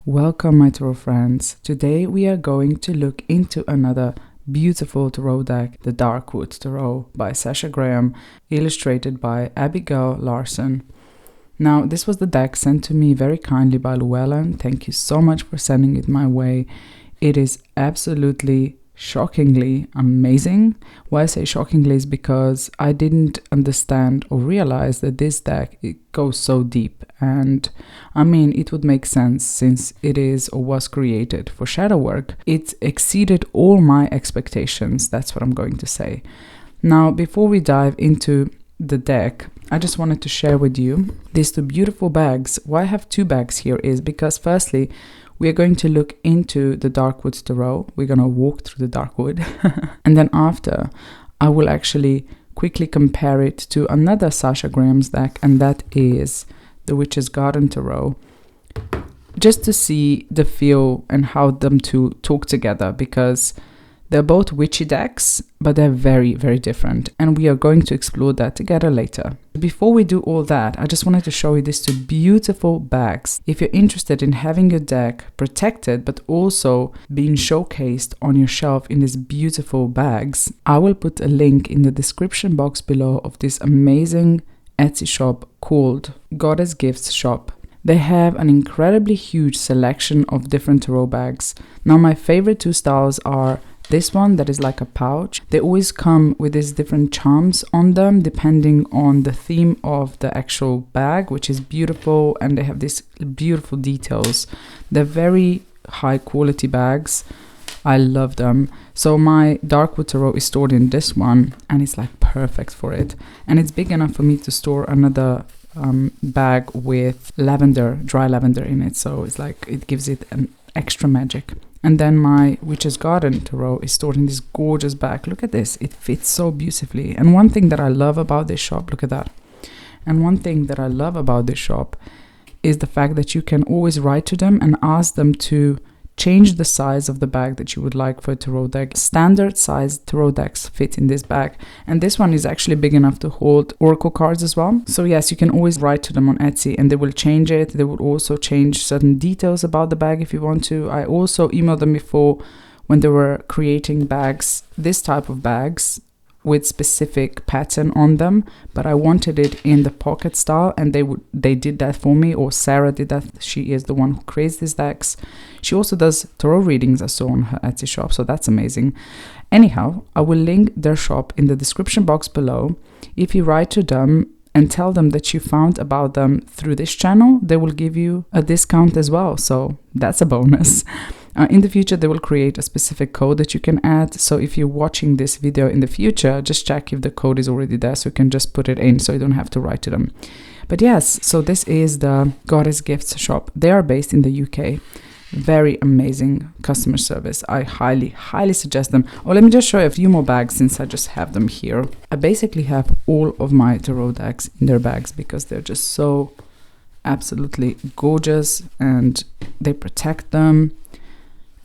Welcome my tarot friends. Today we are going to look into another beautiful tarot deck, the Darkwood Tarot by Sasha Graham, illustrated by Abigail Larson. Now this was the deck sent to me very kindly by Llewellyn. Thank you so much for sending it my way. It is absolutely shockingly amazing. Why I say shockingly is because I didn't understand or realize that this deck, it goes so deep, and I mean it would make sense since it is or was created for shadow work. It exceeded all my expectations, that's what I'm going to say. Now before we dive into the deck, I just wanted to share with you these two beautiful bags. Why I have two bags here is because firstly we are going to look into the Darkwood Tarot. We're going to walk through the Darkwood. And then after, I will actually quickly compare it to another Sasha Graham's deck, and that is the Witch's Garden Tarot. Just to see the feel and how them two talk together, because they're both witchy decks, but they're very, very different. And we are going to explore that together later. Before we do all that, I just wanted to show you these two beautiful bags. If you're interested in having your deck protected, but also being showcased on your shelf in these beautiful bags, I will put a link in the description box below of this amazing Etsy shop called Goddess Gifts Shop. They have an incredibly huge selection of different tarot bags. Now my favorite two styles are this one that is like a pouch. They always come with these different charms on them depending on the theme of the actual bag, which is beautiful, and they have these beautiful details. They're very high quality bags. I love them. So my Darkwood Tarot is stored in this one, and it's like perfect for it. And it's big enough for me to store another bag with lavender, dry lavender in it. So it's like it gives it an extra magic. And then my Witch's Garden Tarot is stored in this gorgeous bag. Look at this. It fits so beautifully. And one thing that I love about this shop, look at that. And one thing that I love about this shop is the fact that you can always write to them and ask them to change the size of the bag that you would like for a tarot deck. Standard size tarot decks fit in this bag, and this one is actually big enough to hold oracle cards as well. So yes, you can always write to them on Etsy and they will change it. They will also change certain details about the bag if you want to. I also emailed them before when they were creating bags, this type of bags with specific pattern on them, but I wanted it in the pocket style, and they did that for me, or Sarah did that. She is the one who creates these decks. She also does tarot readings, I saw on her Etsy shop, so that's amazing. Anyhow, I will link their shop in the description box below. If you write to them and tell them that you found about them through this channel, they will give you a discount as well, so that's a bonus. In the future, they will create a specific code that you can add. So if you're watching this video in the future, just check if the code is already there so you can just put it in so you don't have to write to them. But yes, so this is the Goddess Gifts Shop. They are based in the UK. Very amazing customer service. I highly, highly suggest them. Oh, let me just show you a few more bags since I just have them here. I basically have all of my tarot decks in their bags because they're just so absolutely gorgeous and they protect them.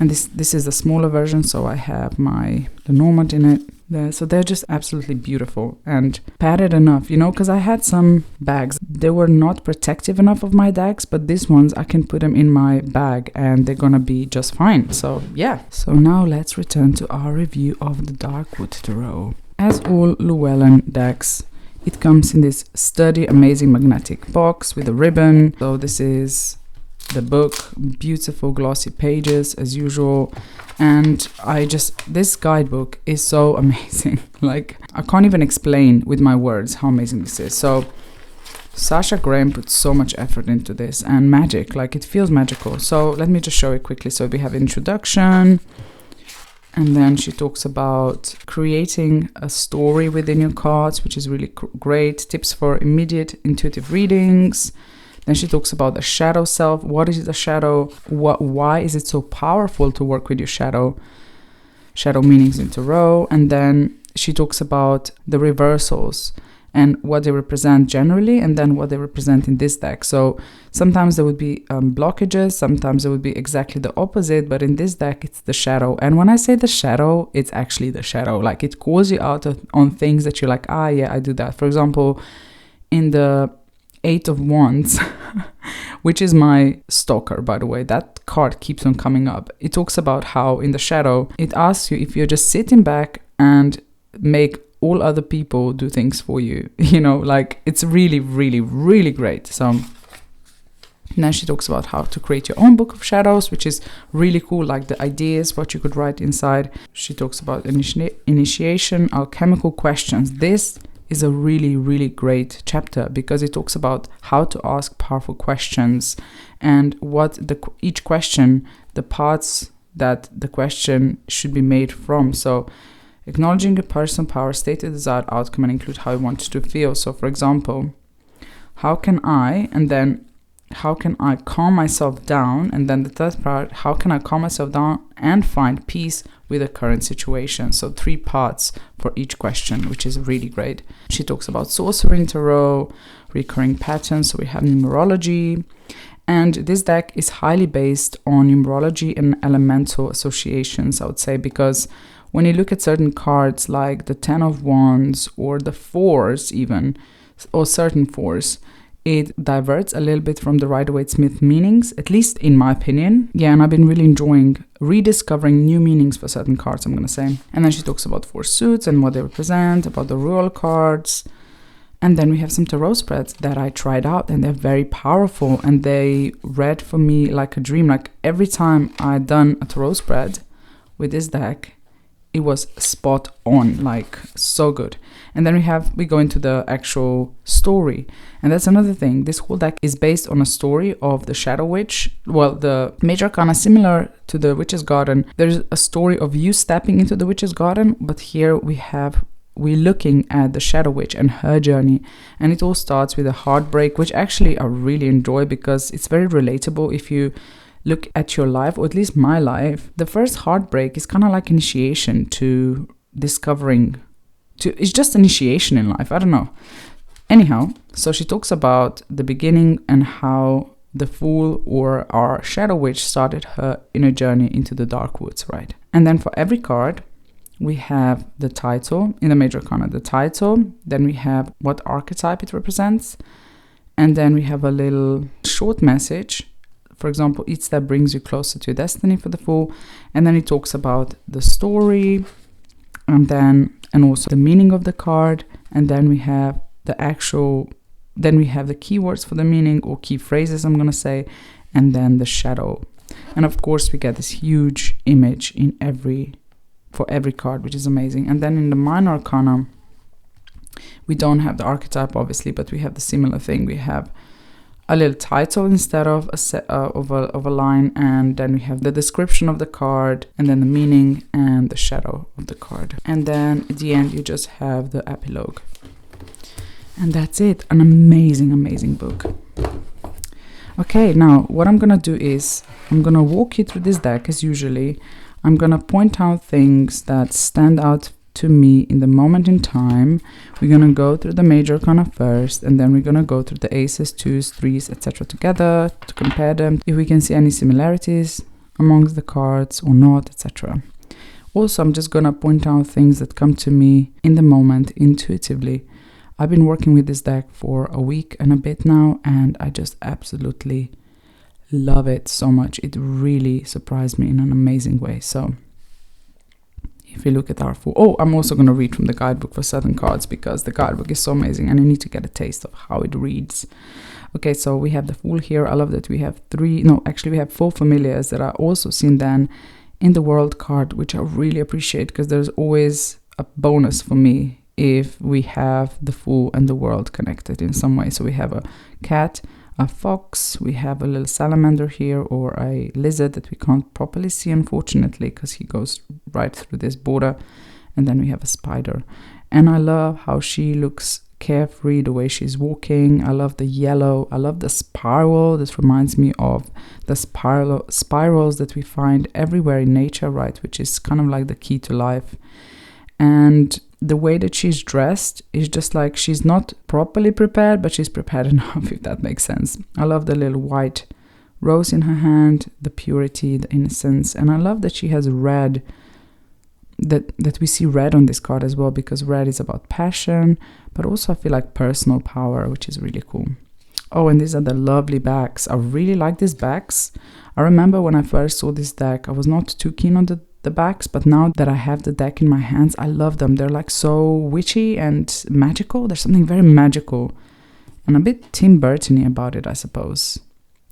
And this is the smaller version, so I have my Lenormand in it there. So they're just absolutely beautiful and padded enough, you know, because I had some bags. They were not protective enough of my decks, but these ones, I can put them in my bag and they're gonna be just fine. So yeah. So now let's return to our review of the Darkwood Tarot. As all Llewellyn decks, it comes in this sturdy, amazing magnetic box with a ribbon. So this is the book, beautiful glossy pages as usual, and this guidebook is so amazing. Like, I can't even explain with my words how amazing this is. So Sasha Graham put so much effort into this, and magic, like it feels magical. So let me just show it quickly. So we have introduction, and then she talks about creating a story within your cards, which is really great. Tips for immediate intuitive readings. Then she talks about the shadow self. What is the shadow? Why is it so powerful to work with your shadow? Shadow meanings in tarot. And then she talks about the reversals and what they represent generally, and then what they represent in this deck. So sometimes there would be blockages, sometimes it would be exactly the opposite, but in this deck it's the shadow. And when I say the shadow, it's actually the shadow. Like it calls you out on things that you're like, yeah, I do that. For example, in the Eight of Wands, which is my stalker, by the way. That card keeps on coming up. It talks about how in the shadow, it asks you if you're just sitting back and make all other people do things for you. You know, like it's really, really, really great. So then she talks about how to create your own book of shadows, which is really cool, like the ideas, what you could write inside. She talks about initiation, alchemical questions. This is a really, really great chapter because it talks about how to ask powerful questions and what each question, the parts that the question should be made from. So acknowledging a personal power, state the desired outcome, and include how you want to feel. So for example, how can I calm myself down? And then the third part, how can I calm myself down and find peace with the current situation? So 3 parts for each question, which is really great. She talks about sorcery in tarot, recurring patterns. So we have numerology. And this deck is highly based on numerology and elemental associations, I would say, because when you look at certain cards like the 10 of Wands or the 4s even, or certain 4s, it diverts a little bit from the Rider-Waite-Smith meanings, at least in my opinion. Yeah, and I've been really enjoying rediscovering new meanings for certain cards, I'm going to say. And then she talks about 4 suits and what they represent, about the royal cards. And then we have some tarot spreads that I tried out, and they're very powerful, and they read for me like a dream. Like every time I'd done a tarot spread with this deck, it was spot on, like so good. And then we go into the actual story. And that's another thing. This whole deck is based on a story of the Shadow Witch. Well, the Major Arcana, similar to the Witch's Garden. There's a story of you stepping into the Witch's Garden, but here we're looking at the Shadow Witch and her journey. And it all starts with a heartbreak, which actually I really enjoy because it's very relatable if you look at your life, or at least my life. The first heartbreak is kind of like initiation to discovering, it's just initiation in life. I don't know. Anyhow, so she talks about the beginning and how the Fool, or our Shadow Witch, started her inner journey into the dark woods, right? And then for every card, we have the title in the Major Arcana, the title, then we have what archetype it represents, and then we have a little short message. For example, each step brings you closer to your destiny for the Fool. And then it talks about the story and also the meaning of the card. And then we have the keywords for the meaning, or key phrases, I'm going to say, and then the shadow. And of course, we get this huge image for every card, which is amazing. And then in the Minor Arcana, we don't have the archetype, obviously, but we have the similar thing. We have a little title instead of a line, and then we have the description of the card, and then the meaning and the shadow of the card. And then at the end, you just have the epilogue. And that's it. An amazing, amazing book. Okay, now what I'm gonna do is I'm gonna walk you through this deck as usually. I'm gonna point out things that stand out to me in the moment in time. We're gonna go through the Major Arcana first, and then we're gonna go through the aces, 2s, 3s, etc. together to compare them, if we can see any similarities amongst the cards or not, etc. Also, I'm just gonna point out things that come to me in the moment intuitively. I've been working with this deck for a week and a bit now, and I just absolutely love it so much. It really surprised me in an amazing way. So if you look at our Fool, I'm also going to read from the guidebook for certain cards, because the guidebook is so amazing and I need to get a taste of how it reads. Okay, so we have the Fool here. I love that we have we have 4 familiars that are also seen then in the World card, which I really appreciate, because there's always a bonus for me if we have the Fool and the World connected in some way. So we have a cat, a fox, we have a little salamander here, or a lizard that we can't properly see, unfortunately, because he goes right through this border, and then we have a spider. And I love how she looks carefree, the way she's walking. I love the yellow. I love the spiral. This reminds me of the spirals that we find everywhere in nature, right, which is kind of like the key to life. And the way that she's dressed is just like, she's not properly prepared, but she's prepared enough, if that makes sense. I love the little white rose in her hand, the purity, the innocence. And I love that she has red, that we see red on this card as well, because red is about passion, but also I feel like personal power, which is really cool. Oh, and these are the lovely backs. I really like these backs. I remember when I first saw this deck, I was not too keen on the backs, but now that I have the deck in my hands, I love them. They're like so witchy and magical. There's something very magical and a bit Tim Burton-y about it, I suppose.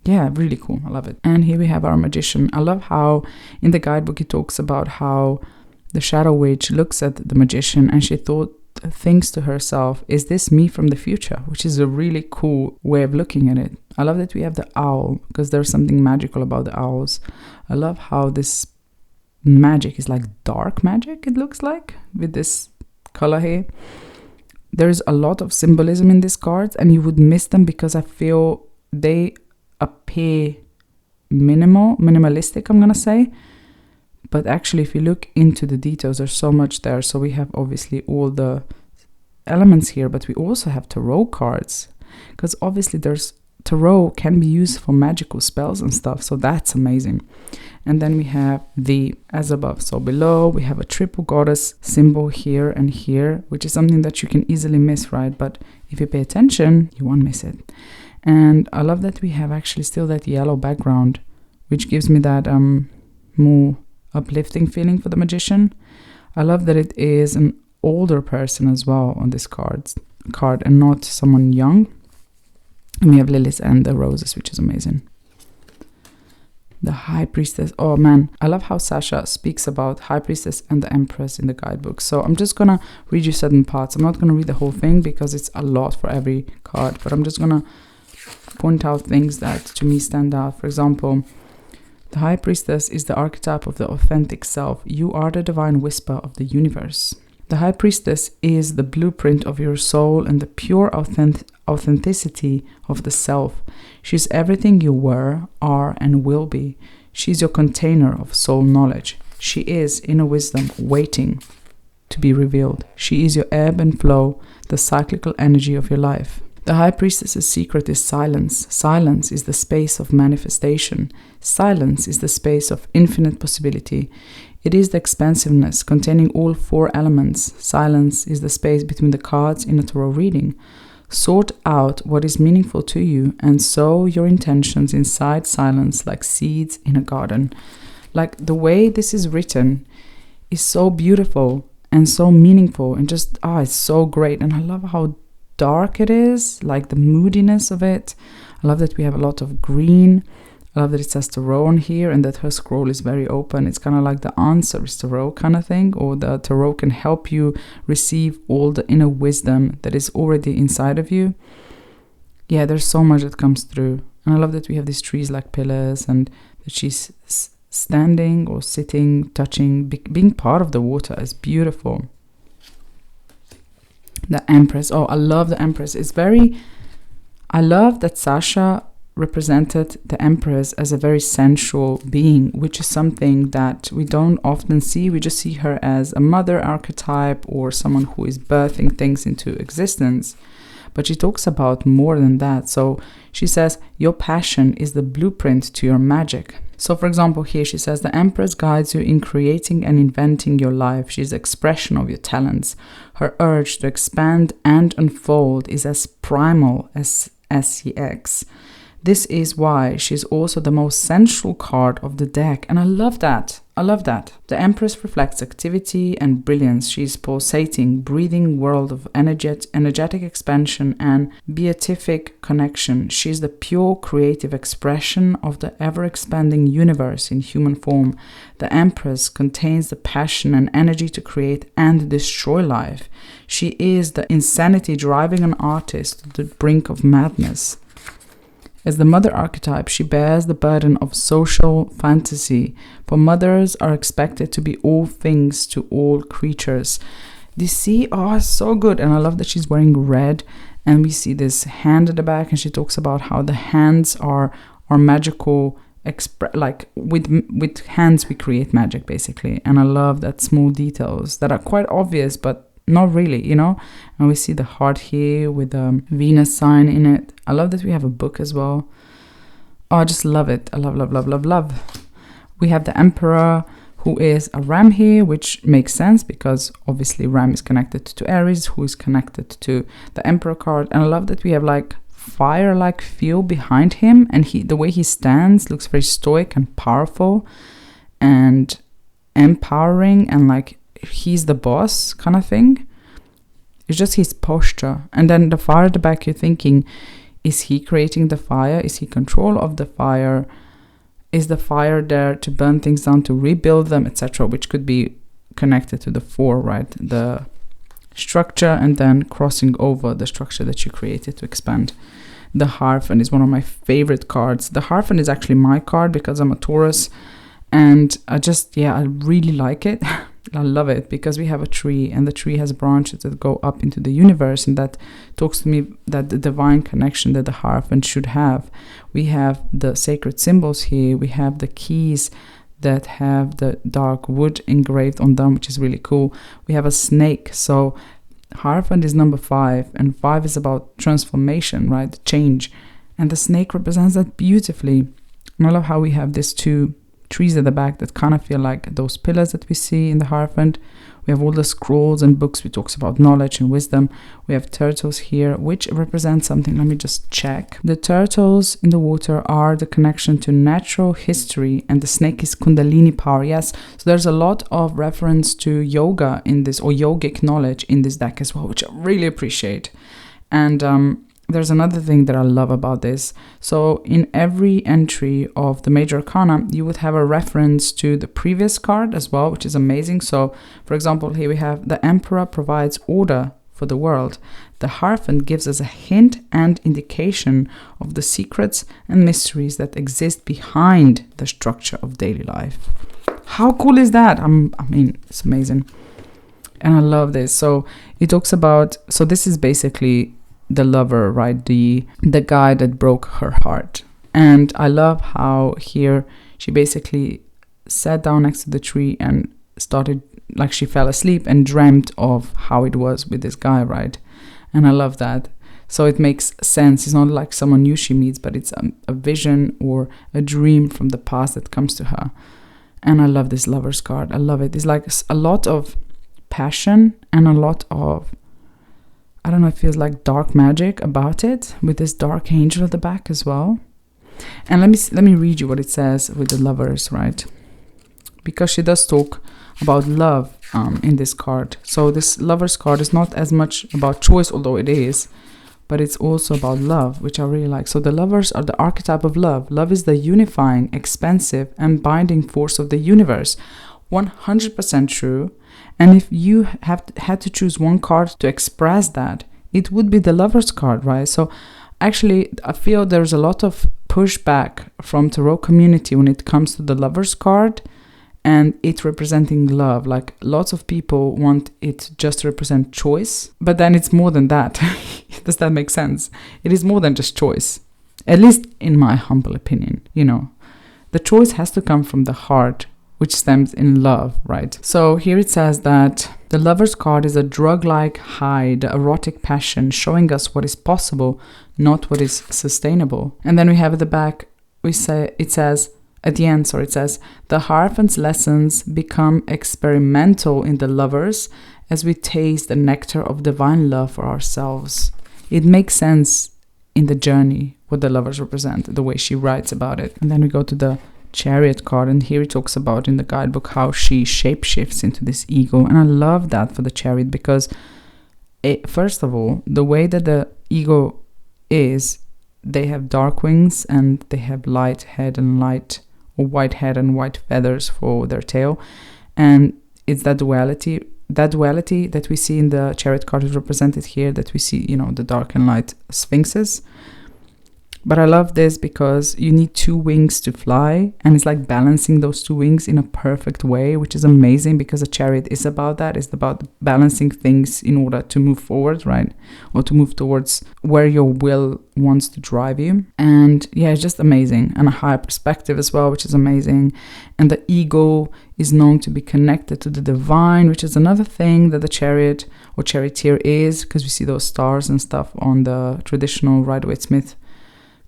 Yeah, really cool. I love it. And here we have our magician. I love how in the guidebook it talks about how the shadow witch looks at the magician and she thinks to herself, is this me from the future? Which is a really cool way of looking at it. I love that we have the owl because there's something magical about the owls. I love how this magic is like dark magic, it looks like, with this color here. There's a lot of symbolism in these cards and you would miss them because I feel they appear minimalistic, I'm gonna say. But actually, if you look into the details, there's so much there. So we have obviously all the elements here, but we also have tarot cards. Because obviously tarot can be used for magical spells and stuff. So that's amazing. And then we have the as above, so below. We have a triple goddess symbol here and here, which is something that you can easily miss, right? But if you pay attention, you won't miss it. And I love that we have actually still that yellow background, which gives me that more uplifting feeling for the magician. I love that it is an older person as well on this card and not someone young. And we have lilies and the roses, which is amazing. The High Priestess. Oh man, I love how Sasha speaks about High Priestess and the Empress in the guidebook. So I'm just gonna read you certain parts. I'm not gonna read the whole thing because it's a lot for every card, but I'm just gonna point out things that to me stand out. For example, the High Priestess is the archetype of the authentic self. You are the divine whisper of the universe. The High Priestess is the blueprint of your soul and the pure authenticity of the self. She's everything you were, are, and will be. She's your container of soul knowledge. She is inner wisdom waiting to be revealed. She is your ebb and flow, the cyclical energy of your life. The High Priestess's secret is silence. Silence is the space of manifestation. Silence is the space of infinite possibility. It is the expansiveness containing all four elements. Silence is the space between the cards in a tarot reading. Sort out what is meaningful to you and sow your intentions inside silence like seeds in a garden. Like the way this is written is so beautiful and so meaningful and just, it's so great. And I love how dark it is, like the moodiness of it. I love that we have a lot of green. I love that it says tarot on here and that her scroll is very open. It's kind of like the answer is tarot kind of thing, or the tarot can help you receive all the inner wisdom that is already inside of you. Yeah, there's so much that comes through. And I love that we have these trees like pillars and that she's standing or sitting, touching, being part of the water is beautiful. The Empress. Oh, I love the Empress. I love that Sasha represented the Empress as a very sensual being, which is something that we don't often see. We just see her as a mother archetype or someone who is birthing things into existence. But she talks about more than that. So she says, your passion is the blueprint to your magic. So for example, here she says, the Empress guides you in creating and inventing your life. She is the expression of your talents. Her urge to expand and unfold is as primal as SCX. This is why she's also the most sensual card of the deck. And I love that. I love that. The Empress reflects activity and brilliance. She's pulsating, breathing world of energetic expansion and beatific connection. She's the pure creative expression of the ever-expanding universe in human form. The Empress contains the passion and energy to create and destroy life. She is the insanity driving an artist to the brink of madness. As the mother archetype, she bears the burden of social fantasy, for mothers are expected to be all things to all creatures. Do you see? Oh, it's so good. And I love that she's wearing red, and we see this hand at the back, and she talks about how the hands are magical, like with hands we create magic, basically. And I love that small details that are quite obvious, but not really, you know. And we see the heart here with the Venus sign in it. I love that we have a book as well. Oh, I just love it. I love, love, love, love, love. We have the Emperor, who is a ram here, which makes sense because obviously ram is connected to Aries, who is connected to the Emperor card. And I love that we have like fire-like feel behind him, and the way he stands looks very stoic and powerful and empowering, and like he's the boss kind of thing. It's just his posture. And then the fire at the back, you're thinking, is he creating the fire? Is he control of the fire? Is the fire there to burn things down, to rebuild them, etc., which could be connected to the 4, right? The structure, and then crossing over the structure that you created to expand. The Hierophant is one of my favorite cards. The Hierophant is actually my card because I'm a Taurus, and I really like it. I love it because we have a tree, and the tree has branches that go up into the universe, and that talks to me that the divine connection that the Hierophant should have. We have the sacred symbols here. We have the keys that have the dark wood engraved on them, which is really cool. We have a snake. So Hierophant is number 5, and 5 is about transformation, right? Change. And the snake represents that beautifully. And I love how we have these 2 trees at the back that kind of feel like those pillars that we see in the Hierophant. We have all the scrolls and books which talks about knowledge and wisdom. We have turtles here, which represent something. Let me just check. The turtles in the water are the connection to natural history, and the snake is Kundalini power. Yes, so there's a lot of reference to yoga in this, or yogic knowledge in this deck as well, which I really appreciate. And there's another thing that I love about this. So in every entry of the major arcana, you would have a reference to the previous card as well, which is amazing. So for example, here we have the Emperor provides order for the world. The Hierophant gives us a hint and indication of the secrets and mysteries that exist behind the structure of daily life. How cool is that? I mean, it's amazing. And I love this. So it talks about, so this is basically the lover, right? The guy that broke her heart. And I love how here she basically sat down next to the tree and started, like she fell asleep and dreamt of how it was with this guy, right? And I love that. So it makes sense. It's not like someone new she meets, but it's a vision or a dream from the past that comes to her. And I love this Lover's card. I love it. It's like a lot of passion and a lot of, I don't know, it feels like dark magic about it, with this dark angel at the back as well. And let me read you what it says with the Lovers, right? Because she does talk about love in this card. So this Lover's card is not as much about choice, although it is, but it's also about love, which I really like. So the Lovers are the archetype of love. Love is the unifying, expansive, and binding force of the universe. 100% true. And if you had to choose one card to express that, it would be the Lover's card, right? So actually, I feel there's a lot of pushback from tarot community when it comes to the Lover's card and it representing love. Like lots of people want it just to represent choice, but then it's more than that. Does that make sense? It is more than just choice, at least in my humble opinion. You know, the choice has to come from the heart, which stems in love, right? So here it says that the Lover's card is a drug-like high, the erotic passion, showing us what is possible, not what is sustainable. And then we have at the back, it says, the Hierophant's lessons become experimental in the Lovers as we taste the nectar of divine love for ourselves. It makes sense in the journey, what the Lovers represent, the way she writes about it. And then we go to the Chariot card, and here it talks about in the guidebook how she shapeshifts into this ego. And I love that for the Chariot because first of all, the way that the ego is, they have dark wings and they have light head and light, or white head and white feathers for their tail, and it's that duality that we see in the Chariot card is represented here, that we see, you know, the dark and light sphinxes. But I love this because you need 2 wings to fly, and it's like balancing those 2 wings in a perfect way, which is amazing because a chariot is about that. It's about balancing things in order to move forward, right? Or to move towards where your will wants to drive you. And yeah, it's just amazing. And a higher perspective as well, which is amazing. And the ego is known to be connected to the divine, which is another thing that the chariot or charioteer is, because we see those stars and stuff on the traditional Rider-Waite-Smith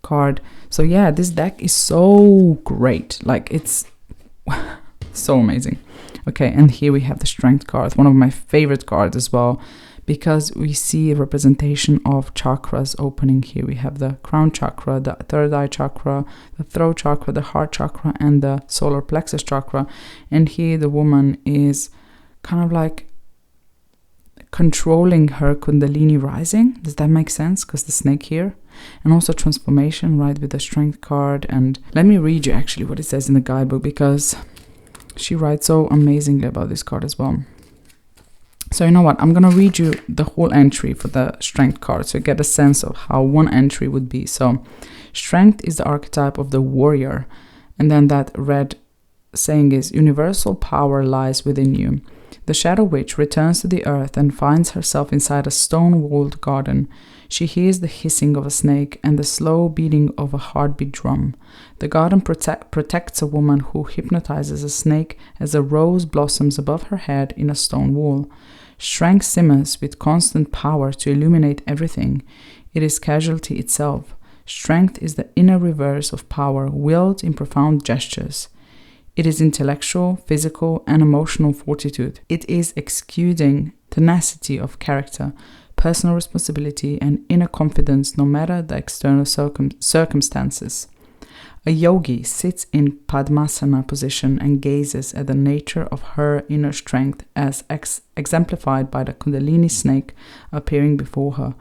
card. So yeah, this deck is so great. Like, it's so amazing. Okay, and here we have the Strength card, one of my favorite cards as well, because we see a representation of chakras opening here. We have the crown chakra, the third eye chakra, the throat chakra, the heart chakra, and the solar plexus chakra. And here the woman is kind of like controlling her kundalini rising. Does that make sense? Because the snake here. And also transformation, right, with the strength card. And let me read you actually what it says in the guidebook, because she writes so amazingly about this card as well. So you know what, I'm going to read you the whole entry for the strength card, so you get a sense of how one entry would be. So strength is the archetype of the warrior. And then that red saying is, universal power lies within you. The shadow witch returns to the earth and finds herself inside a stone-walled garden. She hears the hissing of a snake and the slow beating of a heartbeat drum. The garden protects a woman who hypnotizes a snake as a rose blossoms above her head in a stone wall. Strength simmers with constant power to illuminate everything. It is casualty itself. Strength is the inner reverse of power, willed in profound gestures. It is intellectual, physical, and emotional fortitude. It is exuding tenacity of character, personal responsibility, and inner confidence no matter the external circumstances. A yogi sits in Padmasana position and gazes at the nature of her inner strength as exemplified by the Kundalini snake appearing before her.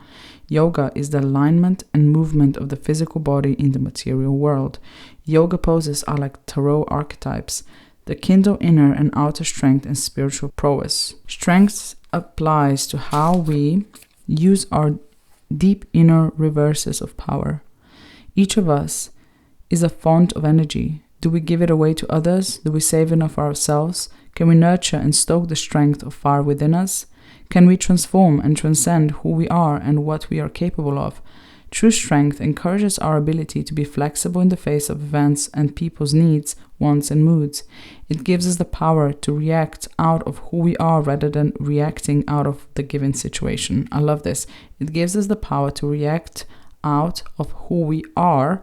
Yoga is the alignment and movement of the physical body in the material world. Yoga poses are like tarot archetypes. They kindle inner and outer strength and spiritual prowess. Strength applies to how we use our deep inner reverses of power. Each of us is a font of energy. Do we give it away to others? Do we save enough for ourselves? Can we nurture and stoke the strength of fire within us? Can we transform and transcend who we are and what we are capable of? True strength encourages our ability to be flexible in the face of events and people's needs, wants, and moods. It gives us the power to react out of who we are rather than reacting out of the given situation. I love this. It gives us the power to react out of who we are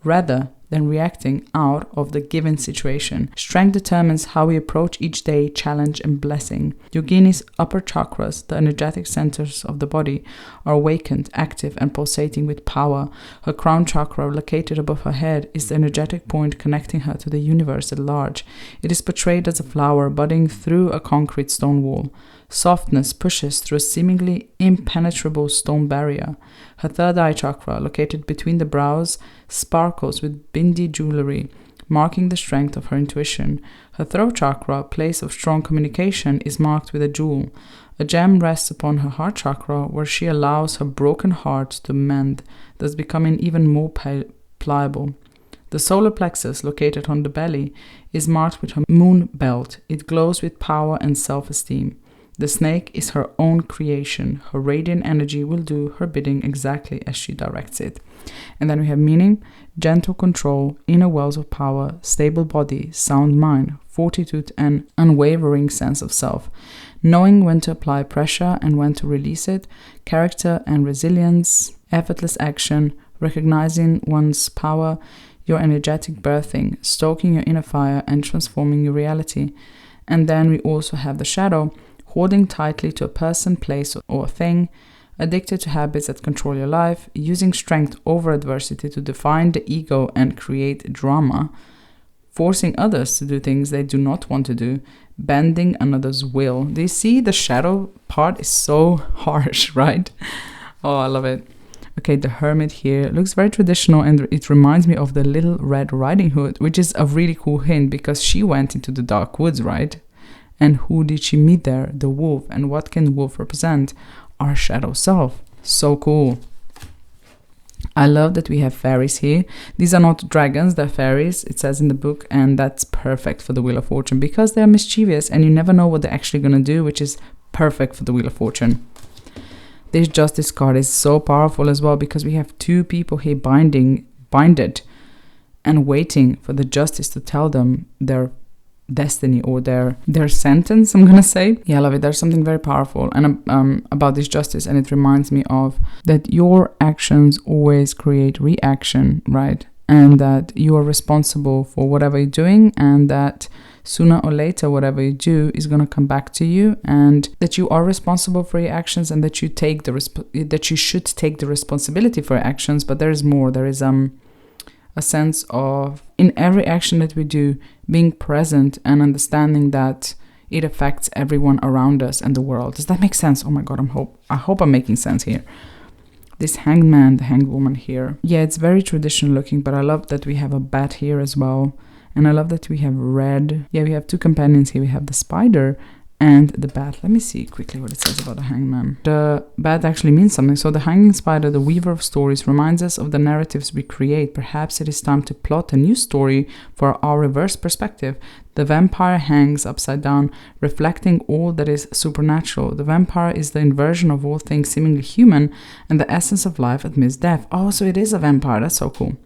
rather than reacting out of the given situation. Strength determines how we approach each day, challenge, and blessing. Yogini's upper chakras, the energetic centers of the body, are awakened, active, and pulsating with power. Her crown chakra, located above her head, is the energetic point connecting her to the universe at large. It is portrayed as a flower budding through a concrete stone wall. Softness pushes through a seemingly impenetrable stone barrier. Her third eye chakra, located between the brows, sparkles with bindi jewelry, marking the strength of her intuition. Her throat chakra, place of strong communication, is marked with a jewel. A gem rests upon her heart chakra, where she allows her broken heart to mend, thus becoming even more pliable. The solar plexus, located on the belly, is marked with her moon belt. It glows with power and self-esteem. The snake is her own creation. Her radiant energy will do her bidding exactly as she directs it. And then we have meaning, gentle control, inner wells of power, stable body, sound mind, fortitude, and unwavering sense of self. Knowing when to apply pressure and when to release it, character and resilience, effortless action, recognizing one's power, your energetic birthing, stoking your inner fire, and transforming your reality. And then we also have the shadow, holding tightly to a person, place, or thing, addicted to habits that control your life, using strength over adversity to define the ego and create drama, forcing others to do things they do not want to do, bending another's will. Do you see the shadow part is so harsh, right? Oh, I love it. Okay, the hermit here looks very traditional, and it reminds me of the Little Red Riding Hood, which is a really cool hint because she went into the dark woods, right? And who did she meet there? The wolf. And what can the wolf represent? Our shadow self. So cool. I love that we have fairies here. These are not dragons, they're fairies, it says in the book, and that's perfect for the Wheel of Fortune because they're mischievous and you never know what they're actually going to do, which is perfect for the Wheel of Fortune. This Justice card is so powerful as well because we have two people here binded and waiting for the justice to tell them their destiny or their sentence, I'm gonna say. Yeah, I love it. There's something very powerful and about this justice, and it reminds me of that your actions always create reaction, right? And that you are responsible for whatever you're doing, and that sooner or later, whatever you do is going to come back to you, and that you are responsible for your actions, and that you should take the responsibility for your actions. But there is more. There is a sense of, in every action that we do, being present and understanding that it affects everyone around us and the world. Does that make sense? Oh my God, I hope I'm making sense here. This hanged man, the hanged woman here. Yeah, it's very traditional looking, but I love that we have a bat here as well. And I love that we have red. Yeah, we have two companions here. We have the spider and the bat. Let me see quickly what it says about the hangman. The bat actually means something. So the hanging spider, the weaver of stories, reminds us of the narratives we create. Perhaps it is time to plot a new story for our reverse perspective. The vampire hangs upside down, reflecting all that is supernatural. The vampire is the inversion of all things seemingly human and the essence of life amidst death. Oh, so it is a vampire. That's so cool.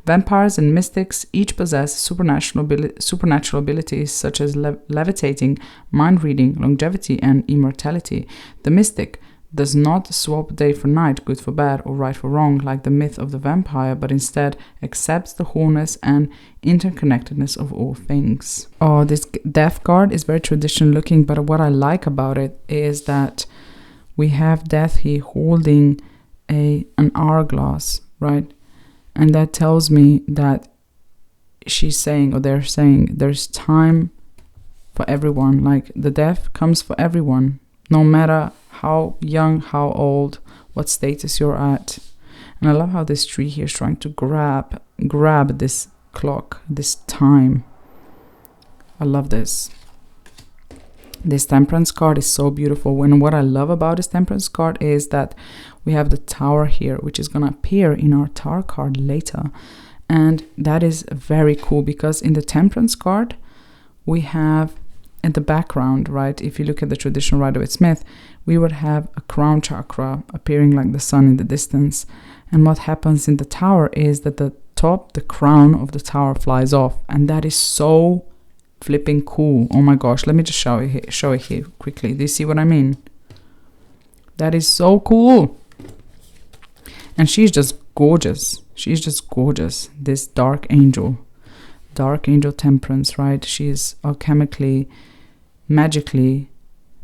Vampires and mystics each possess supernatural abilities such as levitating, mind reading, longevity, and immortality. The mystic does not swap day for night, good for bad, or right for wrong, like the myth of the vampire, but instead accepts the wholeness and interconnectedness of all things. Oh, this death card is very traditional looking, but what I like about it is that we have death here holding an hourglass, right? And that tells me that she's saying, or they're saying, there's time for everyone. Like, the death comes for everyone, no matter how young, how old, what status you're at. And I love how this tree here is trying to grab this clock, this time. I love this. This temperance card is so beautiful. And what I love about this temperance card is that we have the tower here, which is going to appear in our tarot card later. And that is very cool because in the temperance card, we have in the background, right? If you look at the traditional Rider-Waite-Smith, we would have a crown chakra appearing like the sun in the distance. And what happens in the tower is that the crown of the tower flies off. And that is so flipping cool. Oh my gosh, let me just show it here quickly. Do you see what I mean? That is so cool. And she's just gorgeous. She's just gorgeous. This dark angel temperance, right? She's alchemically, magically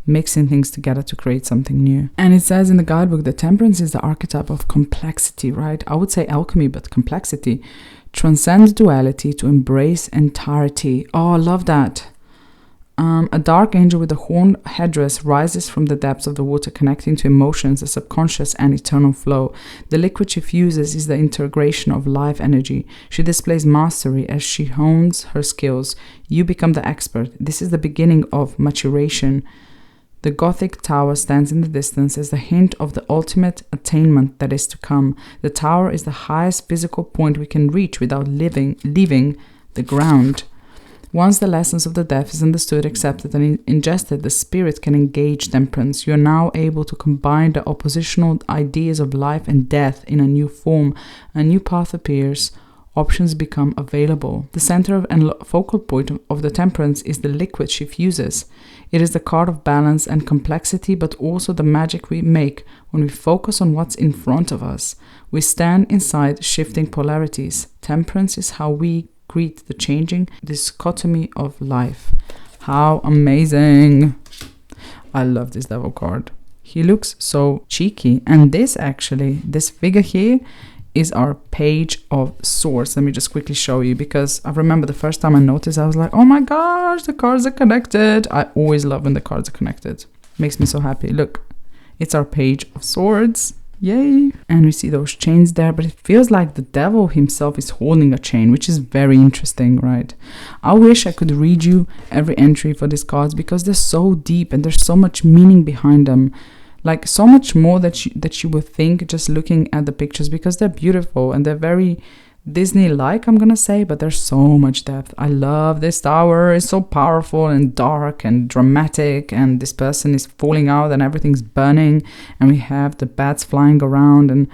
mixing things together to create something new. And it says in the guidebook that temperance is the archetype of complexity, right? I would say alchemy, but complexity. Transcends duality to embrace entirety. Oh, I love that. A dark angel with a horned headdress rises from the depths of the water, connecting to emotions, the subconscious, and eternal flow. The liquid she fuses is the integration of life energy. She displays mastery as she hones her skills. You become the expert. This is the beginning of maturation. The Gothic tower stands in the distance as the hint of the ultimate attainment that is to come. The tower is the highest physical point we can reach without leaving the ground. Once the lessons of the death is understood, accepted, and ingested, the spirit can engage temperance. You are now able to combine the oppositional ideas of life and death in a new form. A new path appears. Options become available. The center and focal point of the temperance is the liquid she fuses. It is the card of balance and complexity, but also the magic we make when we focus on what's in front of us. We stand inside shifting polarities. Temperance is how we greet the changing dichotomy of life. How amazing! I love this devil card. He looks so cheeky. And this figure here is our Page of Swords. Let me just quickly show you, because I remember the first time I noticed, I was like, oh my gosh, the cards are connected. I always love when the cards are connected. Makes me so happy. Look, it's our Page of Swords. Yay! And we see those chains there, but it feels like the devil himself is holding a chain, which is very interesting, right? I wish I could read you every entry for these cards because they're so deep and there's so much meaning behind them. Like so much more that you would think just looking at the pictures, because they're beautiful and they're very Disney-like, I'm gonna say, but there's so much depth. I love this tower. It's so powerful and dark and dramatic, and this person is falling out and everything's burning, and we have the bats flying around, and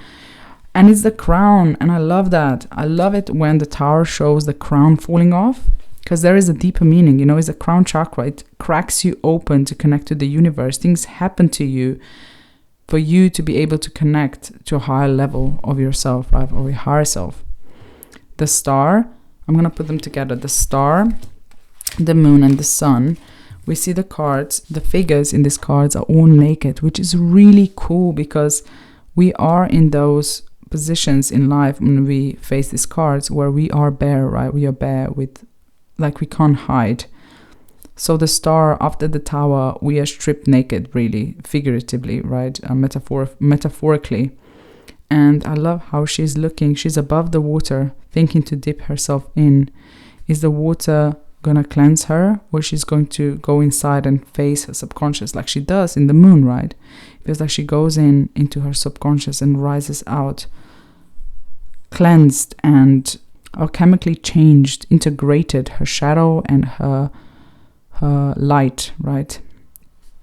it's the crown, and I love that. I love it when the tower shows the crown falling off, because there is a deeper meaning, it's a crown chakra. It cracks you open to connect to the universe. Things happen to you for you to be able to connect to a higher level of yourself, right? Or your higher self. The star, I'm going to put them together. The star the moon and the sun, we see the cards, the figures in these cards are all naked, which is really cool because we are in those positions in life when we face these cards where we are bare, right? We are bare with, like, we can't hide. So the star after the tower, we are stripped naked, really, figuratively, right? Metaphorically. And I love how she's looking. She's above the water, thinking to dip herself in. Is the water gonna cleanse her, or she's going to go inside and face her subconscious like she does in the moon, right? It feels like she goes into her subconscious and rises out cleansed and alchemically changed, integrated, her shadow and her light, right,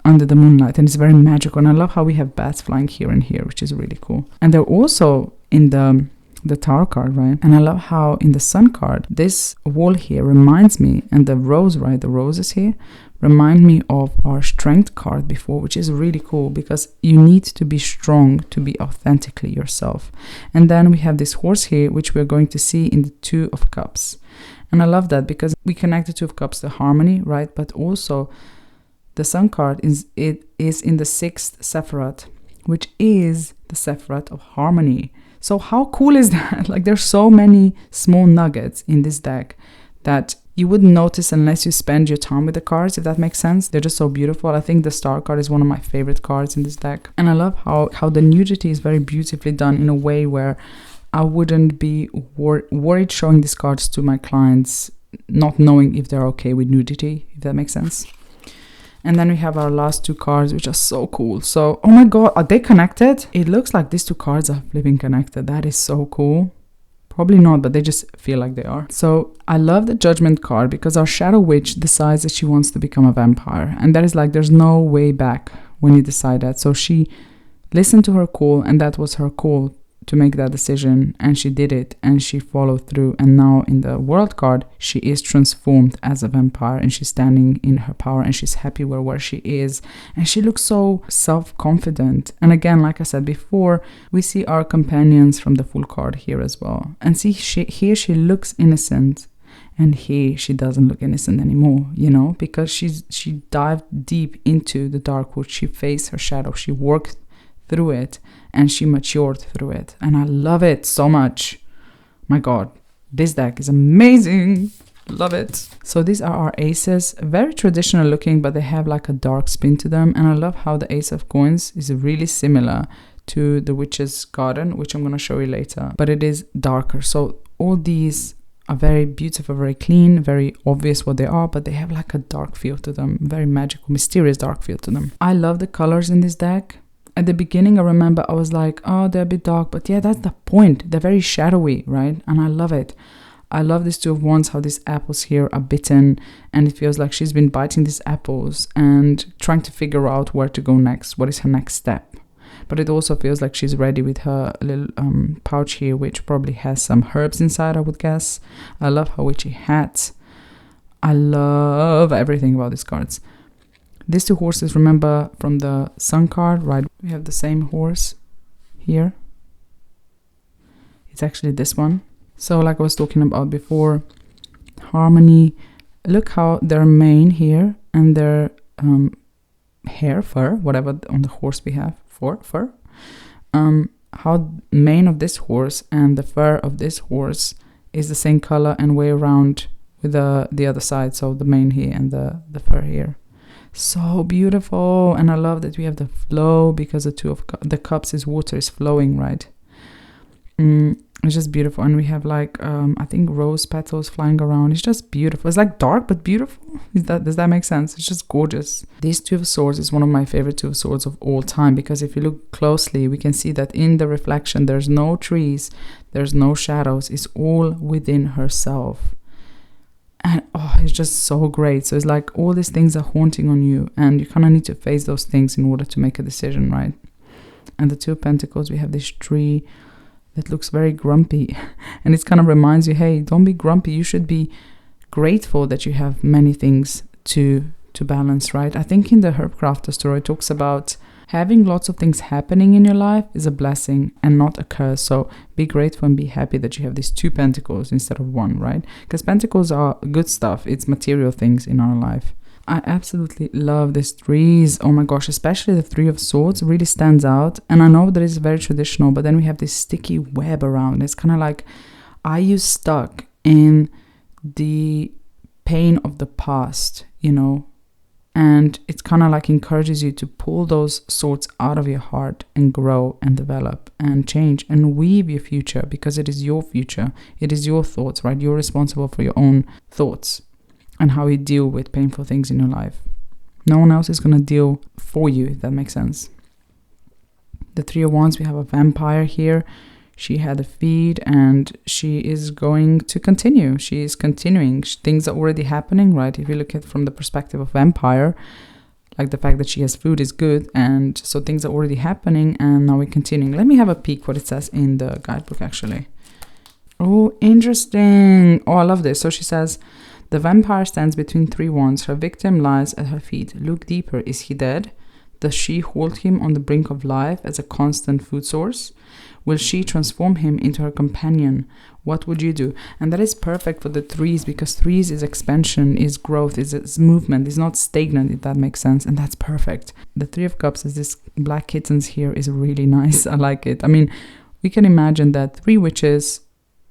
under the moonlight. And it's very magical, and I love how we have bats flying here and here, which is really cool. And they're also in the tarot card, right? And I love how in the sun card, this wall here reminds me, and the rose, right, the roses here remind me of our strength card before, which is really cool because you need to be strong to be authentically yourself. And then we have this horse here, which we're going to see in the Two of Cups. And I love that because we connect the Two of Cups to harmony, right? But also the sun card is in the 6th Sephiroth, which is the Sephiroth of harmony. So how cool is that? Like, there's so many small nuggets in this deck that you wouldn't notice unless you spend your time with the cards, if that makes sense. They're just so beautiful. I think the star card is one of my favorite cards in this deck. And I love how the nudity is very beautifully done in a way where I wouldn't be worried showing these cards to my clients, not knowing if they're okay with nudity, if that makes sense. And then we have our last two cards, which are so cool. So, oh my god, are they connected? It looks like these two cards are flipping connected. That is so cool. Probably not, but they just feel like they are. So I love the Judgment card because our Shadow Witch decides that she wants to become a vampire. And that is like, there's no way back when you decide that. So she listened to her call, and that was her call to make that decision, and she did it, and she followed through. And now in the World card, she is transformed as a vampire, and she's standing in her power, and she's happy where she is, and she looks so self-confident. And again, like I said before, we see our companions from the Fool card here as well. And see, here she looks innocent, and here she doesn't look innocent anymore, you know, because she dived deep into the Darkwood. She faced her shadow, she worked through it, and she matured through it, and I love it so much. My god, this deck is amazing. Love it. So these are our aces, very traditional looking, but they have like a dark spin to them. And I love how the Ace of Coins is really similar to the Witch's Garden, which I'm going to show you later, but it is darker. So all these are very beautiful, very clean, very obvious what they are, but they have like a dark feel to them, very magical, mysterious dark feel to them. I love the colors in this deck. At the beginning, I remember I was like, oh, they're a bit dark. But yeah, that's the point. They're very shadowy, right? And I love it. I love this Two of Wands, how these apples here are bitten. And it feels like she's been biting these apples and trying to figure out where to go next. What is her next step? But it also feels like she's ready with her little pouch here, which probably has some herbs inside, I would guess. I love her witchy hat. I love everything about these cards. These two horses, remember from the Sun card, right? We have the same horse here. It's actually this one. So like I was talking about before, harmony. Look how their mane here and their hair, fur, whatever on the horse we have, fur. How mane of this horse and the fur of this horse is the same color and way around with the other side. So the mane here and the fur here. So beautiful. And I love that we have the flow because the Two of the Cups is water is flowing, right? It's just beautiful. And we have like I think rose petals flying around. It's just beautiful. It's like dark but beautiful. Does that make sense? It's just gorgeous. This Two of Swords is one of my favorite Two of Swords of all time, because if you look closely, we can see that in the reflection there's no trees, there's no shadows. It's all within herself. And oh, it's just so great. So it's like all these things are haunting on you, and you kind of need to face those things in order to make a decision, right? And the Two of Pentacles, we have this tree that looks very grumpy. And it kind of reminds you, hey, don't be grumpy. You should be grateful that you have many things to balance, right? I think in the Herb Crafter story, it talks about having lots of things happening in your life is a blessing and not a curse. So be grateful and be happy that you have these 2 pentacles instead of 1, right? Because pentacles are good stuff. It's material things in our life. I absolutely love these 3s. Oh my gosh, especially the 3 of Swords really stands out. And I know that it's very traditional, but then we have this sticky web around. It's kind of like, are you stuck in the pain of the past, you know? And it's kind of like encourages you to pull those swords out of your heart and grow and develop and change and weave your future, because it is your future. It is your thoughts, right? You're responsible for your own thoughts and how you deal with painful things in your life. No one else is going to deal for you, if that makes sense. The 3 of Wands, we have a vampire here. She had a feed and she is going to continue. She is continuing. Things are already happening, right? If you look at it from the perspective of vampire, like the fact that she has food is good. And so things are already happening and now we're continuing. Let me have a peek what it says in the guidebook, actually. Oh, interesting. Oh, I love this. So she says, the vampire stands between 3 wands. Her victim lies at her feet. Look deeper. Is he dead? Does she hold him on the brink of life as a constant food source? Will she transform him into her companion? What would you do? And that is perfect for the 3s, because 3s is expansion, is growth, is movement, is not stagnant, if that makes sense. And that's perfect. The 3 of Cups is this black kittens here is really nice. I like it. I mean, we can imagine that 3 witches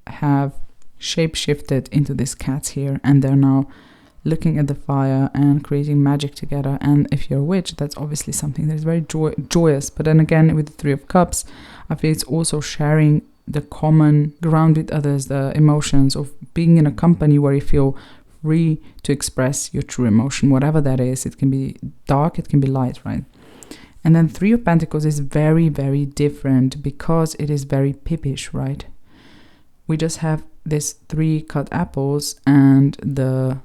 have shape-shifted into these cats here, and they're now looking at the fire and creating magic together. And if you're a witch, that's obviously something that is very joyous. But then again, with the 3 of Cups, I feel it's also sharing the common ground with others, the emotions of being in a company where you feel free to express your true emotion, whatever that is. It can be dark, it can be light, right? And then 3 of Pentacles is very, very different because it is very pippish, right? We just have this 3 cut apples and the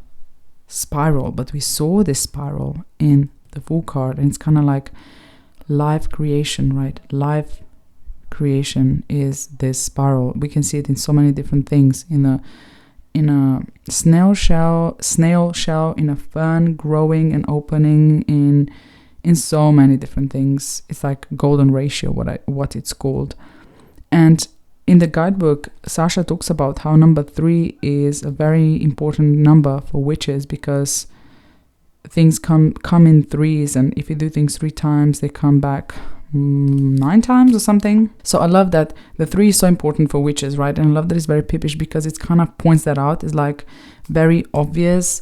spiral, but we saw this spiral in the Fool card, and it's kind of like life creation, right? Life creation is this spiral. We can see it in so many different things, in a snail shell, in a fern growing and opening, in so many different things. It's like golden ratio, what it's called. And in the guidebook, Sasha talks about how number 3 is a very important number for witches, because things come in 3s, and if you do things 3 times, they come back 9 times or something. So I love that the 3 is so important for witches, right? And I love that it's very pippish because it kind of points that out. It's like very obvious.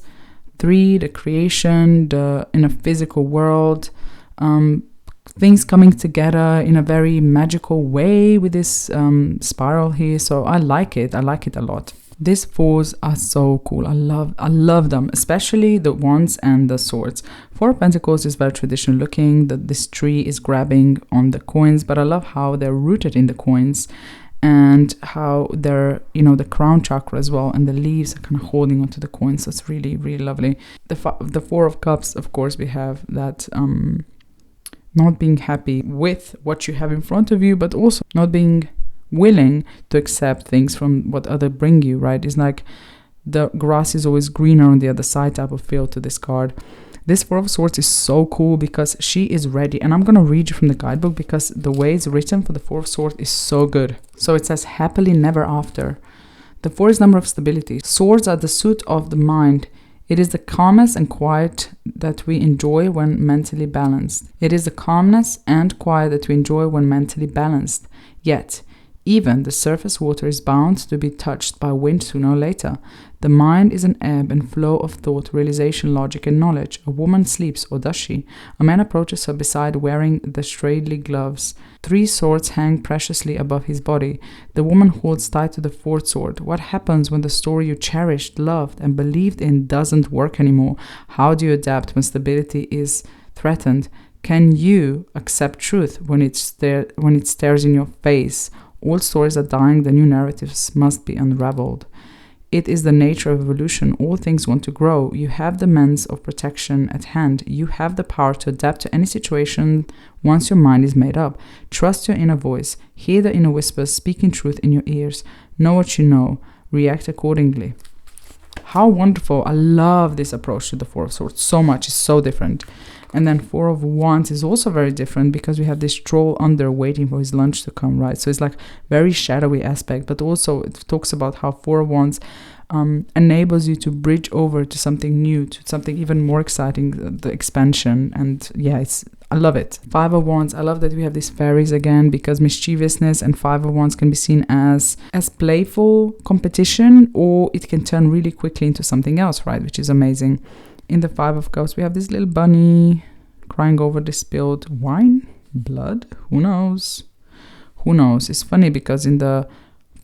3, the creation, in a physical world, things coming together in a very magical way with this spiral here. So I like it a lot. These 4s are so cool. I love them, especially the wands and the swords. 4 of Pentacles is very traditional looking. This tree is grabbing on the coins, but I love how they're rooted in the coins and how they're, the crown chakra as well, and the leaves are kind of holding onto the coins. So it's really, really lovely. The 4 of Cups, of course, we have that not being happy with what you have in front of you, but also not being willing to accept things from what other bring you, right? It's like the grass is always greener on the other side type of feel to this card. This 4 of Swords is so cool because she is ready. And I'm going to read you from the guidebook because the way it's written for the 4 of Swords is so good. So it says, happily never after. The 4 is number of stability. Swords are the suit of the mind. It is the calmness and quiet that we enjoy when mentally balanced. It is the calmness and quiet that we enjoy when mentally balanced. Yet, even the surface water is bound to be touched by wind sooner or later. The mind is an ebb and flow of thought, realization, logic, and knowledge. A woman sleeps, or does she? A man approaches her beside wearing the straggly gloves. 3 swords hang preciously above his body. The woman holds tight to the 4th sword. What happens when the story you cherished, loved, and believed in doesn't work anymore? How do you adapt when stability is threatened? Can you accept truth when it stares in your face? All stories are dying, the new narratives must be unraveled. It is the nature of evolution. All things want to grow. You have the means of protection at hand. You have the power to adapt to any situation once your mind is made up. Trust your inner voice. Hear the inner whispers speaking truth in your ears. Know what you know. React accordingly. How wonderful. I love this approach to the 4 of Swords so much. It's so different. And then Four of Wands is also very different because we have this troll under waiting for his lunch to come, right? So it's like very shadowy aspect, but also it talks about how Four of Wands enables you to bridge over to something new, to something even more exciting, the expansion. And yeah, I love it. Five of Wands, I love that we have these fairies again, because mischievousness and Five of Wands can be seen as playful competition, or it can turn really quickly into something else, right? Which is amazing. In the Five of Cups, we have this little bunny crying over the spilled wine, blood, who knows? Who knows? It's funny because in the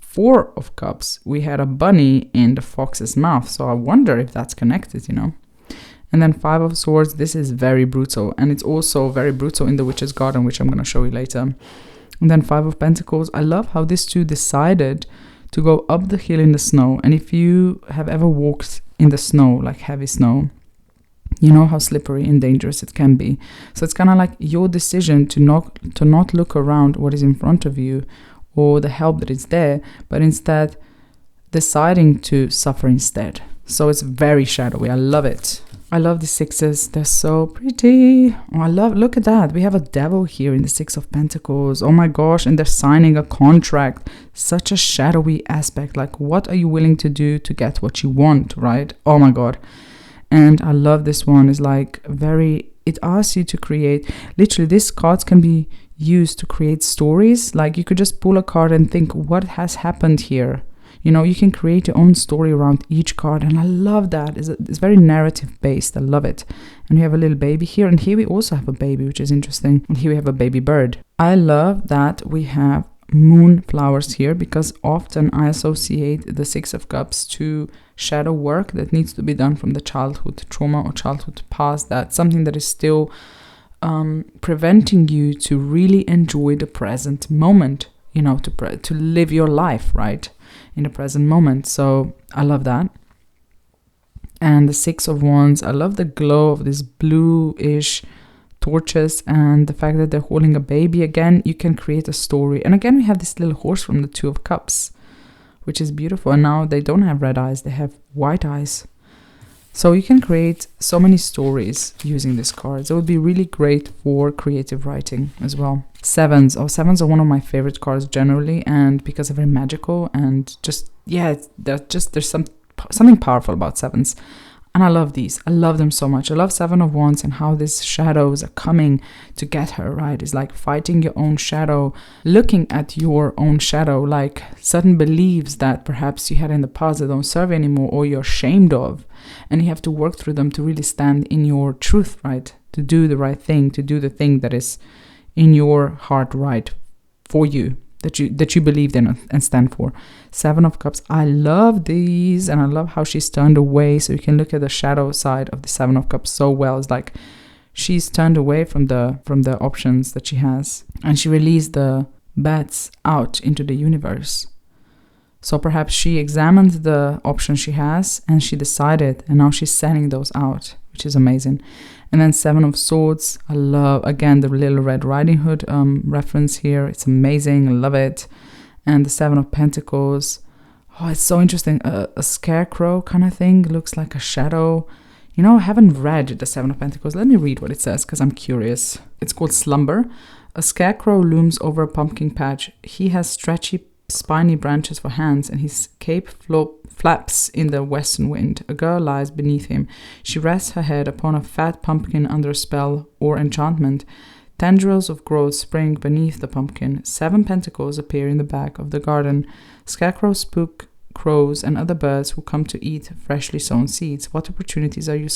Four of Cups, we had a bunny in the fox's mouth. So I wonder if that's connected, you know. And then Five of Swords, this is very brutal. And it's also very brutal in the Witch's Garden, which I'm going to show you later. And then Five of Pentacles, I love how these two decided to go up the hill in the snow. And if you have ever walked in the snow, like heavy snow, you know how slippery and dangerous it can be. So it's kind of like your decision to not look around what is in front of you or the help that is there, but instead deciding to suffer instead. So it's very shadowy. I love it. I love the sixes. They're so pretty. Oh, look at that. We have a devil here in the Six of Pentacles. Oh my gosh. And they're signing a contract. Such a shadowy aspect. Like, what are you willing to do to get what you want, right? Oh my God. And I love this one. It's like it asks you to create, literally these cards can be used to create stories. Like you could just pull a card and think, what has happened here? You know, you can create your own story around each card. And I love that. It's very narrative based. I love it. And we have a little baby here. And here we also have a baby, which is interesting. And here we have a baby bird. I love that we have moon flowers here, because often I associate the Six of Cups to shadow work that needs to be done from the childhood trauma or childhood past. That's something that is still preventing you to really enjoy the present moment, you know, to live your life, right, in the present moment. So I love that. And the Six of Wands, I love the glow of this bluish torches and the fact that they're holding a baby. Again, you can create a story. And again, we have this little horse from the Two of Cups, which is beautiful. And now they don't have red eyes, they have white eyes. So you can create so many stories using these cards. It would be really great for creative writing as well. Sevens. Oh, sevens are one of my favorite cards generally, and because they're very magical and just, yeah, there's something powerful about sevens. And I love these. I love them so much. I love Seven of Wands and how these shadows are coming to get her, right? It's like fighting your own shadow, looking at your own shadow, like certain beliefs that perhaps you had in the past that don't serve anymore or you're ashamed of. And you have to work through them to really stand in your truth, right? To do the right thing, to do the thing that is in your heart right for you, that you believed in and stand for. Seven of Cups. I love these, and I love how she's turned away. So you can look at the shadow side of the Seven of Cups so well. It's like she's turned away from the options that she has, and she released the bats out into the universe. So perhaps she examined the options she has and she decided, and now she's sending those out, which is amazing. And then Seven of Swords. I love, again, the Little Red Riding Hood reference here. It's amazing. I love it. And the Seven of Pentacles. Oh, it's so interesting. A scarecrow kind of thing. Looks like a shadow. You know, I haven't read the Seven of Pentacles. Let me read what it says because I'm curious. It's called Slumber. A scarecrow looms over a pumpkin patch. He has stretchy, spiny branches for hands, and his cape flaps in the western wind. A girl lies beneath him. She rests her head upon a fat pumpkin under a spell or enchantment. Tendrils of growth spring beneath the pumpkin. 7 pentacles appear in the back of the garden. Scarecrows spook crows and other birds who come to eat freshly sown seeds. What opportunities are you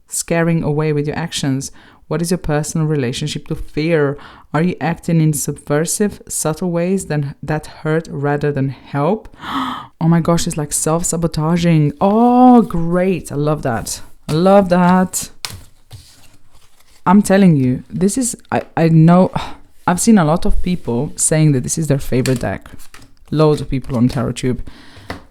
scaring away with your actions? What is your personal relationship to fear? Are you acting in subversive, subtle ways that hurt rather than help? Oh my gosh, it's like self-sabotaging. Oh, great. I love that. I love that. I'm telling you, this is, I know, I've seen a lot of people saying that this is their favorite deck. Loads of people on TarotTube,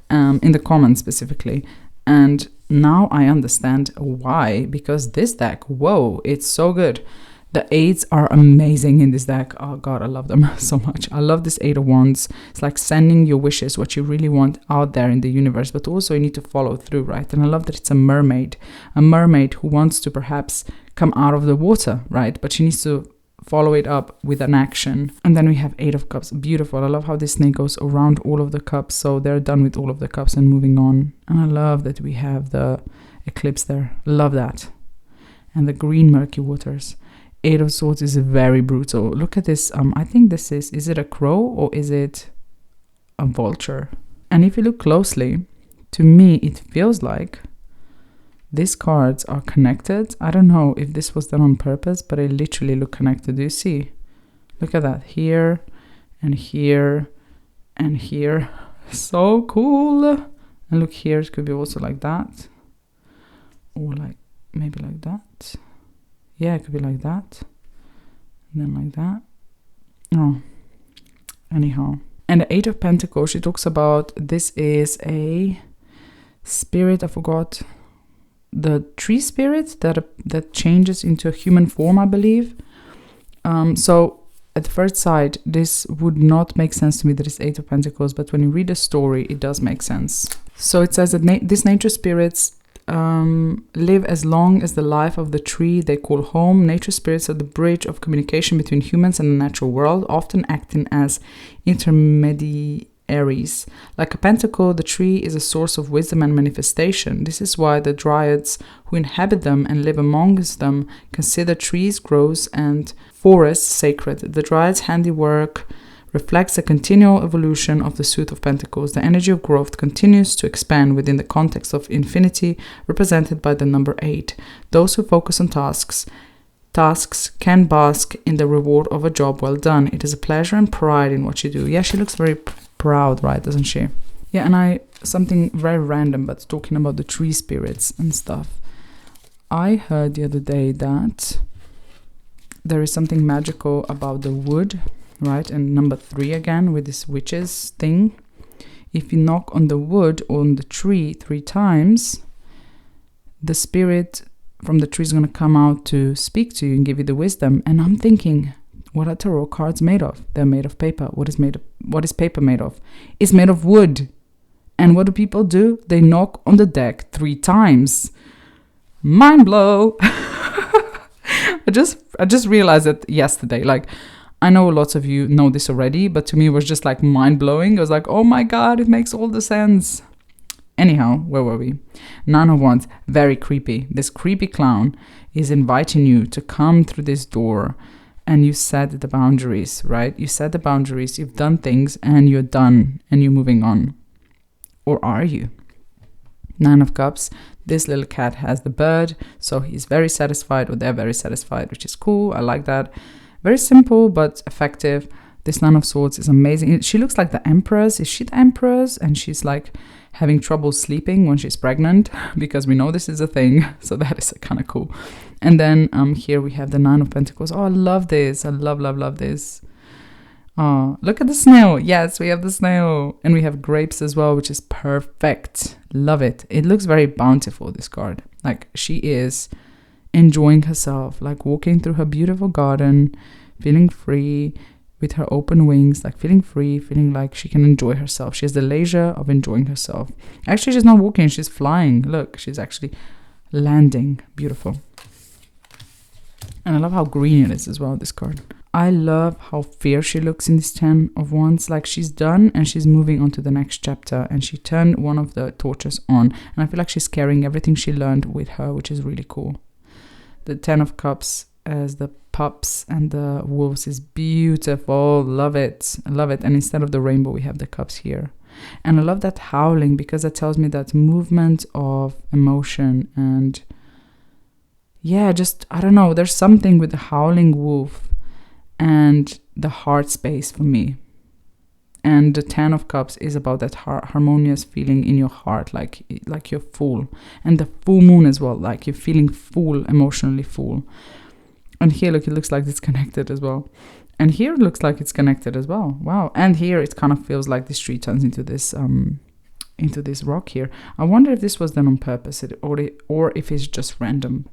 in the comments specifically. And now I understand why, because this deck, whoa, it's so good. The 8s are amazing in this deck. Oh God, I love them so much. I love this 8 of Wands. It's like sending your wishes, what you really want out there in the universe, but also you need to follow through, right? And I love that it's a mermaid who wants to perhaps come out of the water, right? But she needs to follow it up with an action. And then we have 8 of Cups. Beautiful. I love how this snake goes around all of the cups. So they're done with all of the cups and moving on. And I love that we have the eclipse there. Love that. And the green murky waters. 8 of Swords is very brutal. Look at this. I think this is it a crow or is it a vulture? And if you look closely, to me, it feels like these cards are connected. I don't know if this was done on purpose, but they literally look connected. Do you see? Look at that. Here and here and here. So cool. And look here. It could be also like that. Or like, maybe like that. Yeah, it could be like that. And then like that. Oh, anyhow. And the 8 of Pentacles, she talks about this is a spirit, I forgot. The tree spirit that changes into a human form, I believe. So at first sight, this would not make sense to me that it's 8 of Pentacles, but when you read the story, it does make sense. So it says that these nature spirits live as long as the life of the tree they call home. Nature spirits are the bridge of communication between humans and the natural world, often acting as intermediaries. Like a pentacle, the tree is a source of wisdom and manifestation. This is why the dryads who inhabit them and live amongst them consider trees, groves, and forests sacred. The dryads' handiwork reflects a continual evolution of the suit of pentacles. The energy of growth continues to expand within the context of infinity, represented by the number 8. Those who focus on tasks can bask in the reward of a job well done. It is a pleasure and pride in what you do. Yeah, she looks very proud, right, doesn't she? Yeah, and something very random, but talking about the tree spirits and stuff. I heard the other day that there is something magical about the wood, right? And number 3 again with this witches thing. If you knock on the wood or on the tree 3 times, the spirit from the tree is going to come out to speak to you and give you the wisdom. And I'm thinking, what are tarot cards made of? They're made of paper. What is paper made of? It's made of wood. And what do people do? They knock on the deck 3 times. Mind blow. I just realized that yesterday. Like, I know lots of you know this already, but to me it was just like mind blowing. I was like, oh my God, it makes all the sense. Anyhow, where were we? 9 of Wands, very creepy. This creepy clown is inviting you to come through this door, and you set the boundaries, right? You set the boundaries, you've done things, and you're done, and you're moving on. Or are you? 9 of Cups, this little cat has the bird, so he's very satisfied, or they're very satisfied, which is cool. I like that. Very simple, but effective. This 9 of Swords is amazing. She looks like the Empress. Is she the Empress? And she's like having trouble sleeping when she's pregnant, because we know this is a thing. So that is kind of cool. And then here we have the 9 of Pentacles. Oh, I love this. I love this. Oh, look at the snail. Yes, we have the snail. And we have grapes as well, which is perfect. Love it. It looks very bountiful, this card. Like, she is enjoying herself, like walking through her beautiful garden, feeling free with her open wings, like feeling free, feeling like she can enjoy herself. She has the leisure of enjoying herself. Actually, she's not walking, she's flying. Look, she's actually landing. Beautiful. And I love how green it is as well, this card. I love how fierce she looks in this 10 of Wands. Like, she's done and she's moving on to the next chapter, and she turned one of the torches on, and I feel like she's carrying everything she learned with her, which is really cool. The 10 of Cups as the pups and the wolves is beautiful. Love it. I love it. And instead of the rainbow, we have the cups here. And I love that howling, because that tells me that movement of emotion. And yeah, just, I don't know, there's something with the howling wolf and the heart space for me. And the 10 of Cups is about that harmonious feeling in your heart, like you're full. And the full moon as well, like you're feeling full, emotionally full. And here, look, it looks like it's connected as well. And here it looks like it's connected as well. Wow. And here it kind of feels like this tree turns into this rock here. I wonder if this was done on purpose or if it's just random.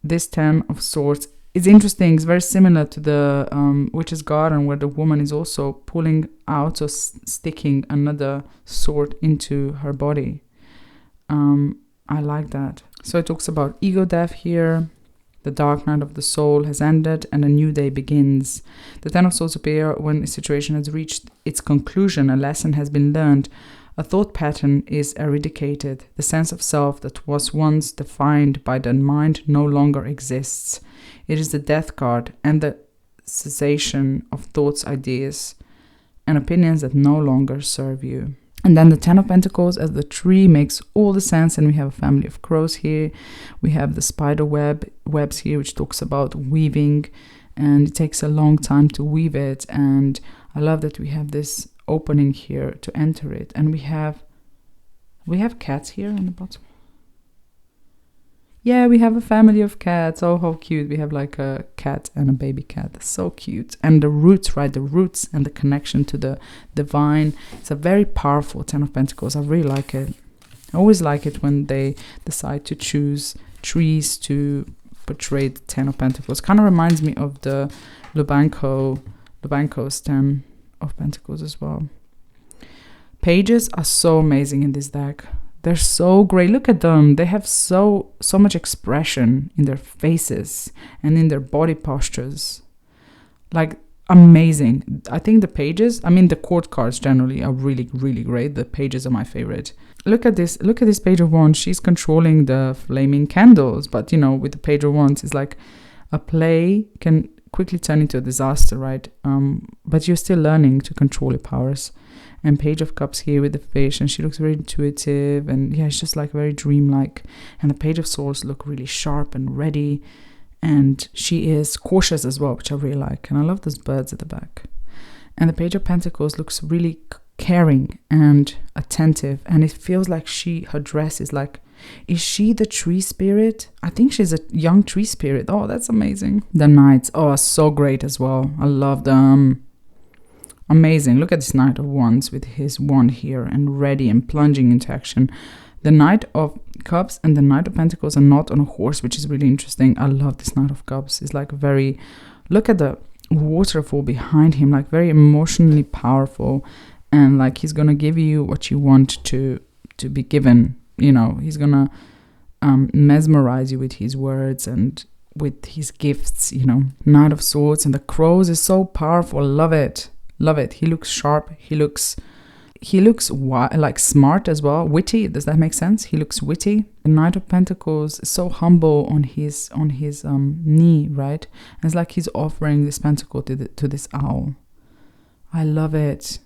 This 10 of Swords is interesting. It's very similar to the Witch's Garden, where the woman is also pulling out or sticking another sword into her body. I like that. So it talks about ego death here. The dark night of the soul has ended and a new day begins. The Ten of Swords appear when a situation has reached its conclusion, a lesson has been learned, a thought pattern is eradicated. The sense of self that was once defined by the mind no longer exists. It is the death card and the cessation of thoughts, ideas, and opinions that no longer serve you. And then the Ten of Pentacles as the tree makes all the sense, and we have a family of crows here. We have the spider webs here, which talks about weaving, and it takes a long time to weave it. And I love that we have this opening here to enter it, and we have cats here on the bottom. Yeah, we have a family of cats. Oh, how cute. We have like a cat and a baby cat. That's so cute. And the roots, right? The roots and the connection to the divine. It's a very powerful Ten of Pentacles. I really like it. I always like it when they decide to choose trees to portray the Ten of Pentacles. Kind of reminds me of the Lubanko's Ten of Pentacles as well. Pages are so amazing in this deck. They're so great. Look at them. They have so much expression in their faces and in their body postures. Like, amazing. I think the pages, I mean the court cards generally are really, really great. The pages are my favorite. Look at this. Look at this Page of Wands. She's controlling the flaming candles. But, you know, with the Page of Wands, it's like a play can quickly turn into a disaster, right? But you're still learning to control your powers. And Page of Cups here with the fish, and she looks very intuitive, and yeah, it's just like very dreamlike. And the Page of Swords look really sharp and ready, and she is cautious as well, which I really like. And I love those birds at the back. And the Page of Pentacles looks really caring and attentive, and it feels like her dress is like, is she the tree spirit? I think she's a young tree spirit. Oh, that's amazing. The Knights, oh, so great as well. I love them. Amazing. Look at this Knight of Wands with his wand here and ready and plunging into action. The Knight of Cups and the Knight of Pentacles are not on a horse, which is really interesting. I love this Knight of Cups. It's like very, look at the waterfall behind him, like very emotionally powerful, and like he's gonna give you what you want to be given. You know, he's gonna mesmerize you with his words and with his gifts, you know. Knight of Swords and the crows is so powerful. Love it. Love it. He looks sharp. He looks like smart as well. Witty. Does that make sense? He looks witty. The Knight of Pentacles is so humble on his knee, right? And it's like he's offering this pentacle to this owl. I love it.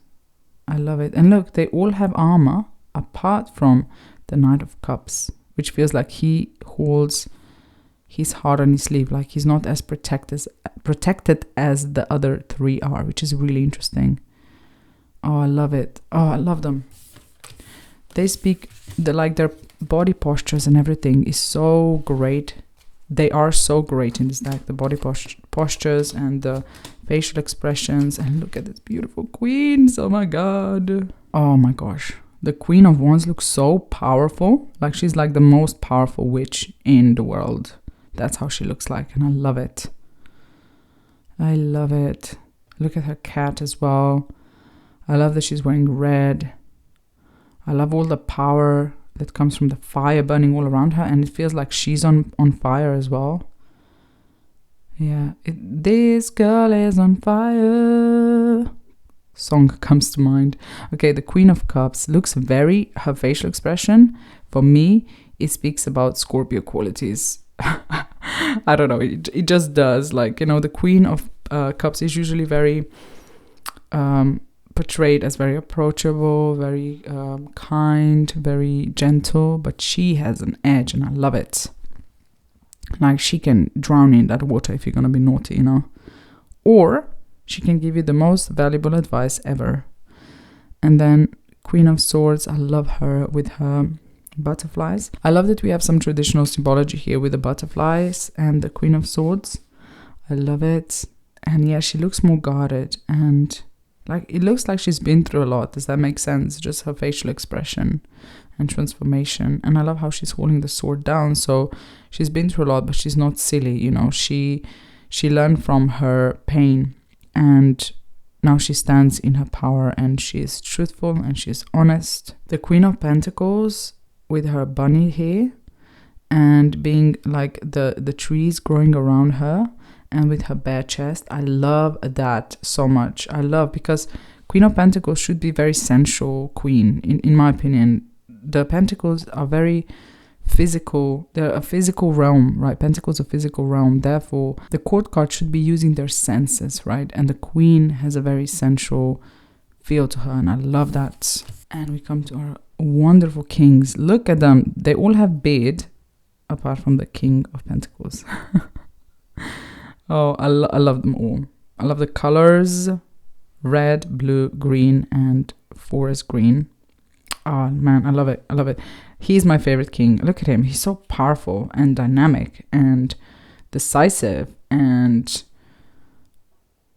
I love it. And look, they all have armor apart from the Knight of Cups, which feels like he holds his heart on his sleeve, like he's not as protected as the other three are, which is really interesting. Oh, I love it. Oh, I love them. They speak, their body postures and everything is so great. They are so great in this deck. The body postures and the facial expressions. And look at this beautiful queens. Oh my god. Oh my gosh. The Queen of Wands looks so powerful. Like she's like the most powerful witch in the world. That's how she looks like, and I love it. I love it. Look at her cat as well. I love that she's wearing red. I love all the power that comes from the fire burning all around her, and it feels like she's on fire as well. Yeah, this girl is on fire. Song comes to mind. Okay, the Queen of Cups looks her facial expression, for me, it speaks about Scorpio qualities. I don't know, it just does. Like, you know, the Queen of Cups is usually very portrayed as very approachable, very kind, very gentle, but she has an edge, and I love it. Like, she can drown in that water if you're gonna be naughty, you know, or she can give you the most valuable advice ever. And then Queen of Swords, I love her with her butterflies. I love that we have some traditional symbology here with the butterflies and the Queen of Swords. I love it. And yeah, she looks more guarded, and like it looks like she's been through a lot. Does that make sense? Just her facial expression and transformation. And I love how she's holding the sword down. So she's been through a lot, but she's not silly, you know. She learned from her pain, and now she stands in her power, and she is truthful and she is honest. The Queen of Pentacles with her bunny here and being like the trees growing around her, and with her bare chest. I love that so much. I love, because Queen of Pentacles should be very sensual queen, in my opinion. The Pentacles are very physical. They're a physical realm, right? Pentacles are a physical realm. Therefore, the court card should be using their senses, right? And the queen has a very sensual feel to her, and I love that. And we come to our wonderful kings. Look at them. They all have beard, apart from the King of Pentacles. Oh, I love them all. I love the colors. Red, blue, green, and forest green. Oh man, I love it. I love it. He's my favorite king. Look at him. He's so powerful and dynamic and decisive and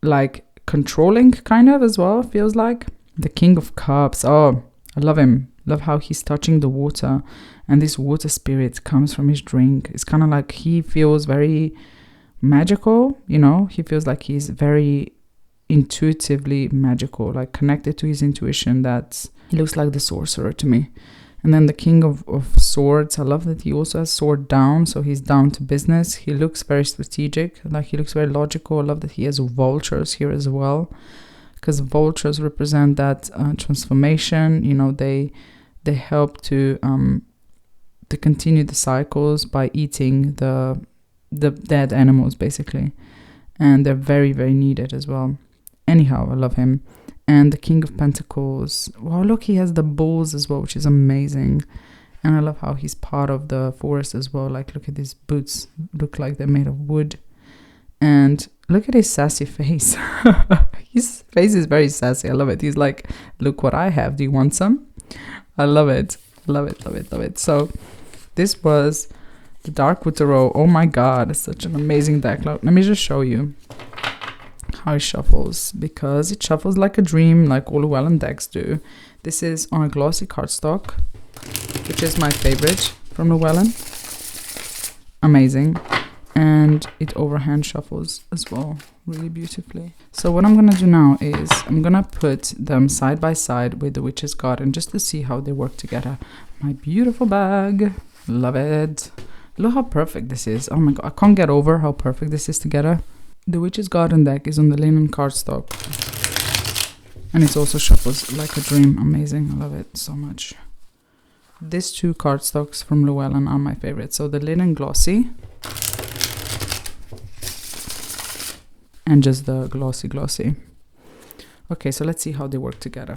like controlling kind of as well, feels like. The King of Cups. Oh, I love him. Love how he's touching the water, and this water spirit comes from his drink. It's kind of like he feels very magical, you know? He feels like he's very intuitively magical, like connected to his intuition. He looks like the sorcerer to me. And then the King of Swords. I love that he also has sword down, so he's down to business. He looks very strategic, like he looks very logical. I love that he has vultures here as well, because vultures represent that transformation. You know, they help to continue the cycles by eating the dead animals, basically, and they're very, very needed as well. Anyhow, I love him. And the King of Pentacles. Wow, look, he has the bulls as well, which is amazing. And I love how he's part of the forest as well. Like, look at these boots. Look like they're made of wood. And look at his sassy face. His face is very sassy. I love it. He's like, look what I have. Do you want some? I love it. Love it, love it, love it. So this was the Darkwood Tarot. Oh my god, it's such an amazing deck. Let me just show you how it shuffles, because it shuffles like a dream, like all Llewellyn decks do. This is on a glossy cardstock, which is my favorite from Llewellyn. Amazing. And it overhand shuffles as well, really beautifully. So what I'm gonna do now is I'm gonna put them side by side with the Witch's Garden, just to see how they work together. My beautiful bag, love it. Look how perfect this is. Oh my god, I can't get over how perfect this is together. The Witch's Garden deck is on the linen cardstock, and it also shuffles like a dream. Amazing. I love it so much. These two cardstocks from Llewellyn are my favorite. So the linen glossy and just the glossy. Okay, so let's see how they work together.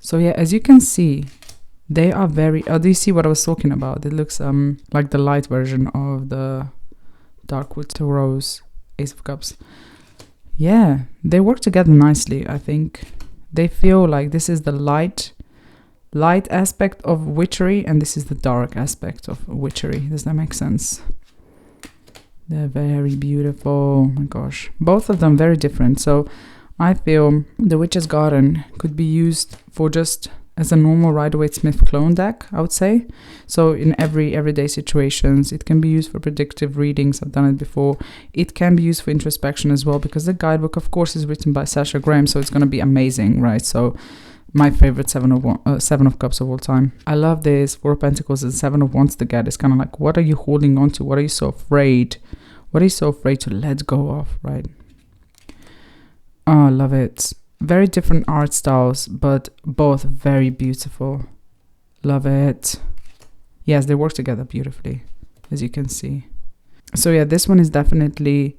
So yeah, as you can see, they are very... do you see what I was talking about? It looks like the light version of the Darkwood Tarot's Ace of Cups. Yeah, they work together nicely, I think. They feel like this is the light aspect of witchery, and this is the dark aspect of witchery. Does that make sense? They're very beautiful. Oh my gosh. Both of them very different. So I feel the Witch's Garden could be used for just as a normal Rider-Waite-Smith clone deck, I would say. So in everyday situations, it can be used for predictive readings. I've done it before. It can be used for introspection as well, because the guidebook, of course, is written by Sasha Graham, so it's going to be amazing, right? So my favorite Seven of Cups of all time. I love this. Four of Pentacles and Seven of Wands together. It's kind of like, what are you holding on to? What are you so afraid? What are you so afraid to let go of, right? Oh, I love it. Very different art styles, but both very beautiful. Love it. Yes, they work together beautifully, as you can see. So yeah, this one is definitely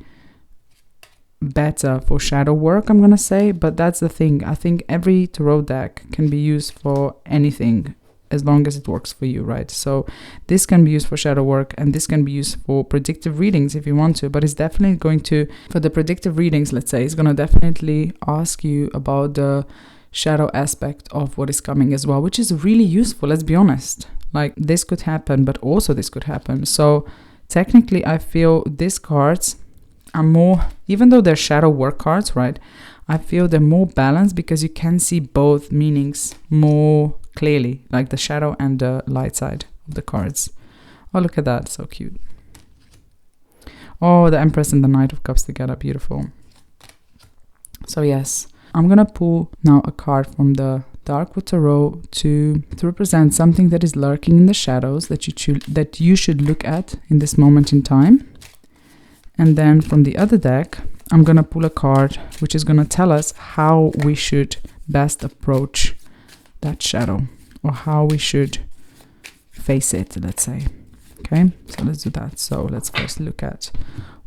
better for shadow work, I'm gonna say, but that's the thing. I think every tarot deck can be used for anything, as long as it works for you, right? So this can be used for shadow work, and this can be used for predictive readings if you want to, but it's definitely going to, for the predictive readings, let's say, it's going to definitely ask you about the shadow aspect of what is coming as well, which is really useful, let's be honest. Like, this could happen, but also this could happen. So technically, I feel these cards are more, even though they're shadow work cards, right? I feel they're more balanced, because you can see both meanings more clearly, like the shadow and the light side of the cards. Oh, look at that, so cute. Oh, the Empress and the Knight of Cups together, beautiful. So yes, I'm gonna pull now a card from the Darkwood Tarot to represent something that is lurking in the shadows that you should look at in this moment in time. And then from the other deck, I'm going to pull a card which is going to tell us how we should best approach that shadow, or how we should face it, let's say. Okay, so let's do that. So let's first look at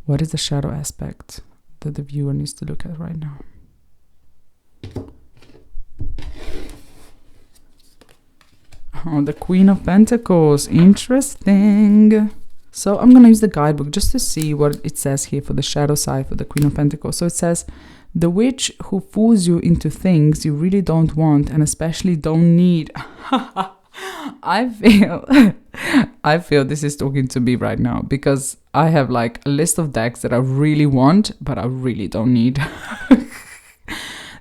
what is the shadow aspect that the viewer needs to look at right now. Oh, the Queen of Pentacles. Interesting. So I'm going to use the guidebook just to see what it says here for the shadow side for the Queen of Pentacles. So it says, the witch who fools you into things you really don't want and especially don't need. I feel this is talking to me right now, because I have like a list of decks that I really want, but I really don't need.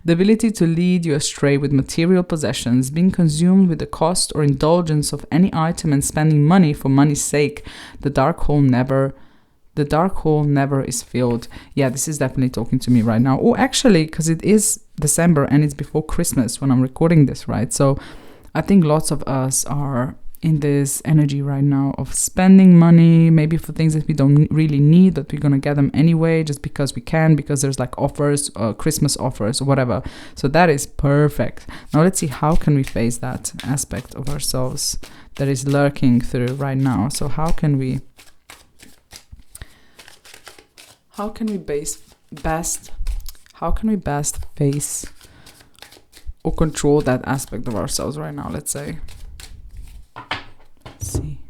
The ability to lead you astray with material possessions, being consumed with the cost or indulgence of any item and spending money for money's sake. The dark hole never is filled. Yeah, this is definitely talking to me right now. Oh, actually, because it is December and it's before Christmas when I'm recording this, right? So I think lots of us are in this energy right now of spending money, maybe for things that we don't really need, that we're going to get them anyway, just because we can, because there's like offers, Christmas offers or whatever. So that is perfect. Now let's see, how can we face that aspect of ourselves that is lurking through right now? So how can we best face or control that aspect of ourselves right now, let's say. Let's see.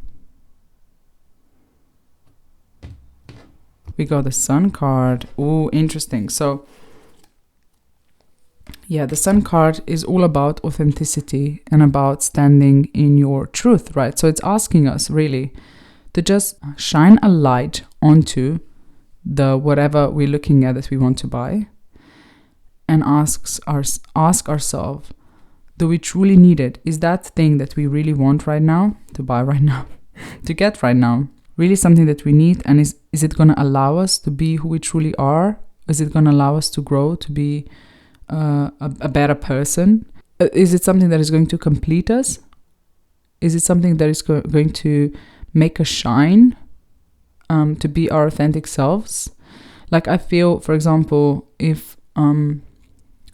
We got the Sun card. Oh, interesting. So yeah, the Sun card is all about authenticity and about standing in your truth, right? So it's asking us really to just shine a light onto the whatever we're looking at that we want to buy, and ask ourselves, do we truly need it? Is that thing that we really want right now, to buy right now, to get right now, really something that we need? And is it going to allow us to be who we truly are? Is it going to allow us to grow, to be a better person? Is it something that is going to complete us? Is it something that is going to make us shine, to be our authentic selves? Like I feel, for example, if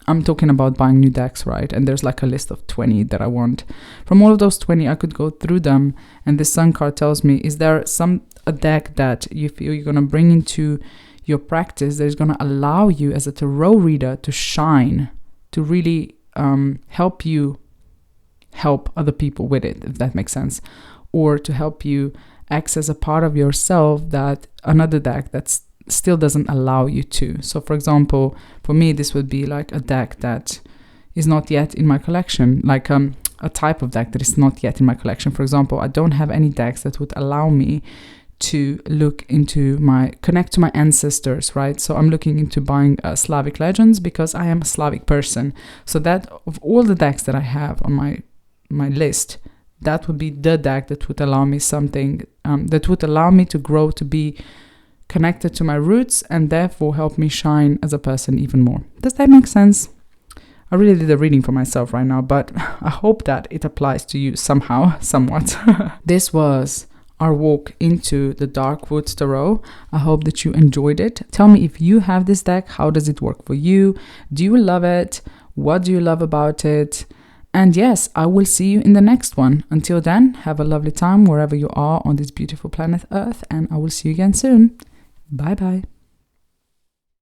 I'm talking about buying new decks, right? And there's like a list of 20 that I want. From all of those 20, I could go through them. And the Sun card tells me, is there a deck that you feel you're going to bring into your practice that is going to allow you as a tarot reader to shine, to really help you help other people with it, if that makes sense? Or to help you access a part of yourself that another deck that's still doesn't allow you to. So for example, for me, this would be like a deck that is not yet in my collection, like a type of deck that is not yet in my collection. For example, I don't have any decks that would allow me to connect to my ancestors, right? So I'm looking into buying Slavic Legends because I am a Slavic person. So that of all the decks that I have on my list, that would be the deck that would allow me something, that would allow me to grow, to be connected to my roots, and therefore help me shine as a person even more. Does that make sense? I really did a reading for myself right now, but I hope that it applies to you somehow, somewhat. This was our walk into the Darkwood Tarot. I hope that you enjoyed it. Tell me if you have this deck, how does it work for you? Do you love it? What do you love about it? And yes, I will see you in the next one. Until then, have a lovely time wherever you are on this beautiful planet Earth, and I will see you again soon. Bye bye.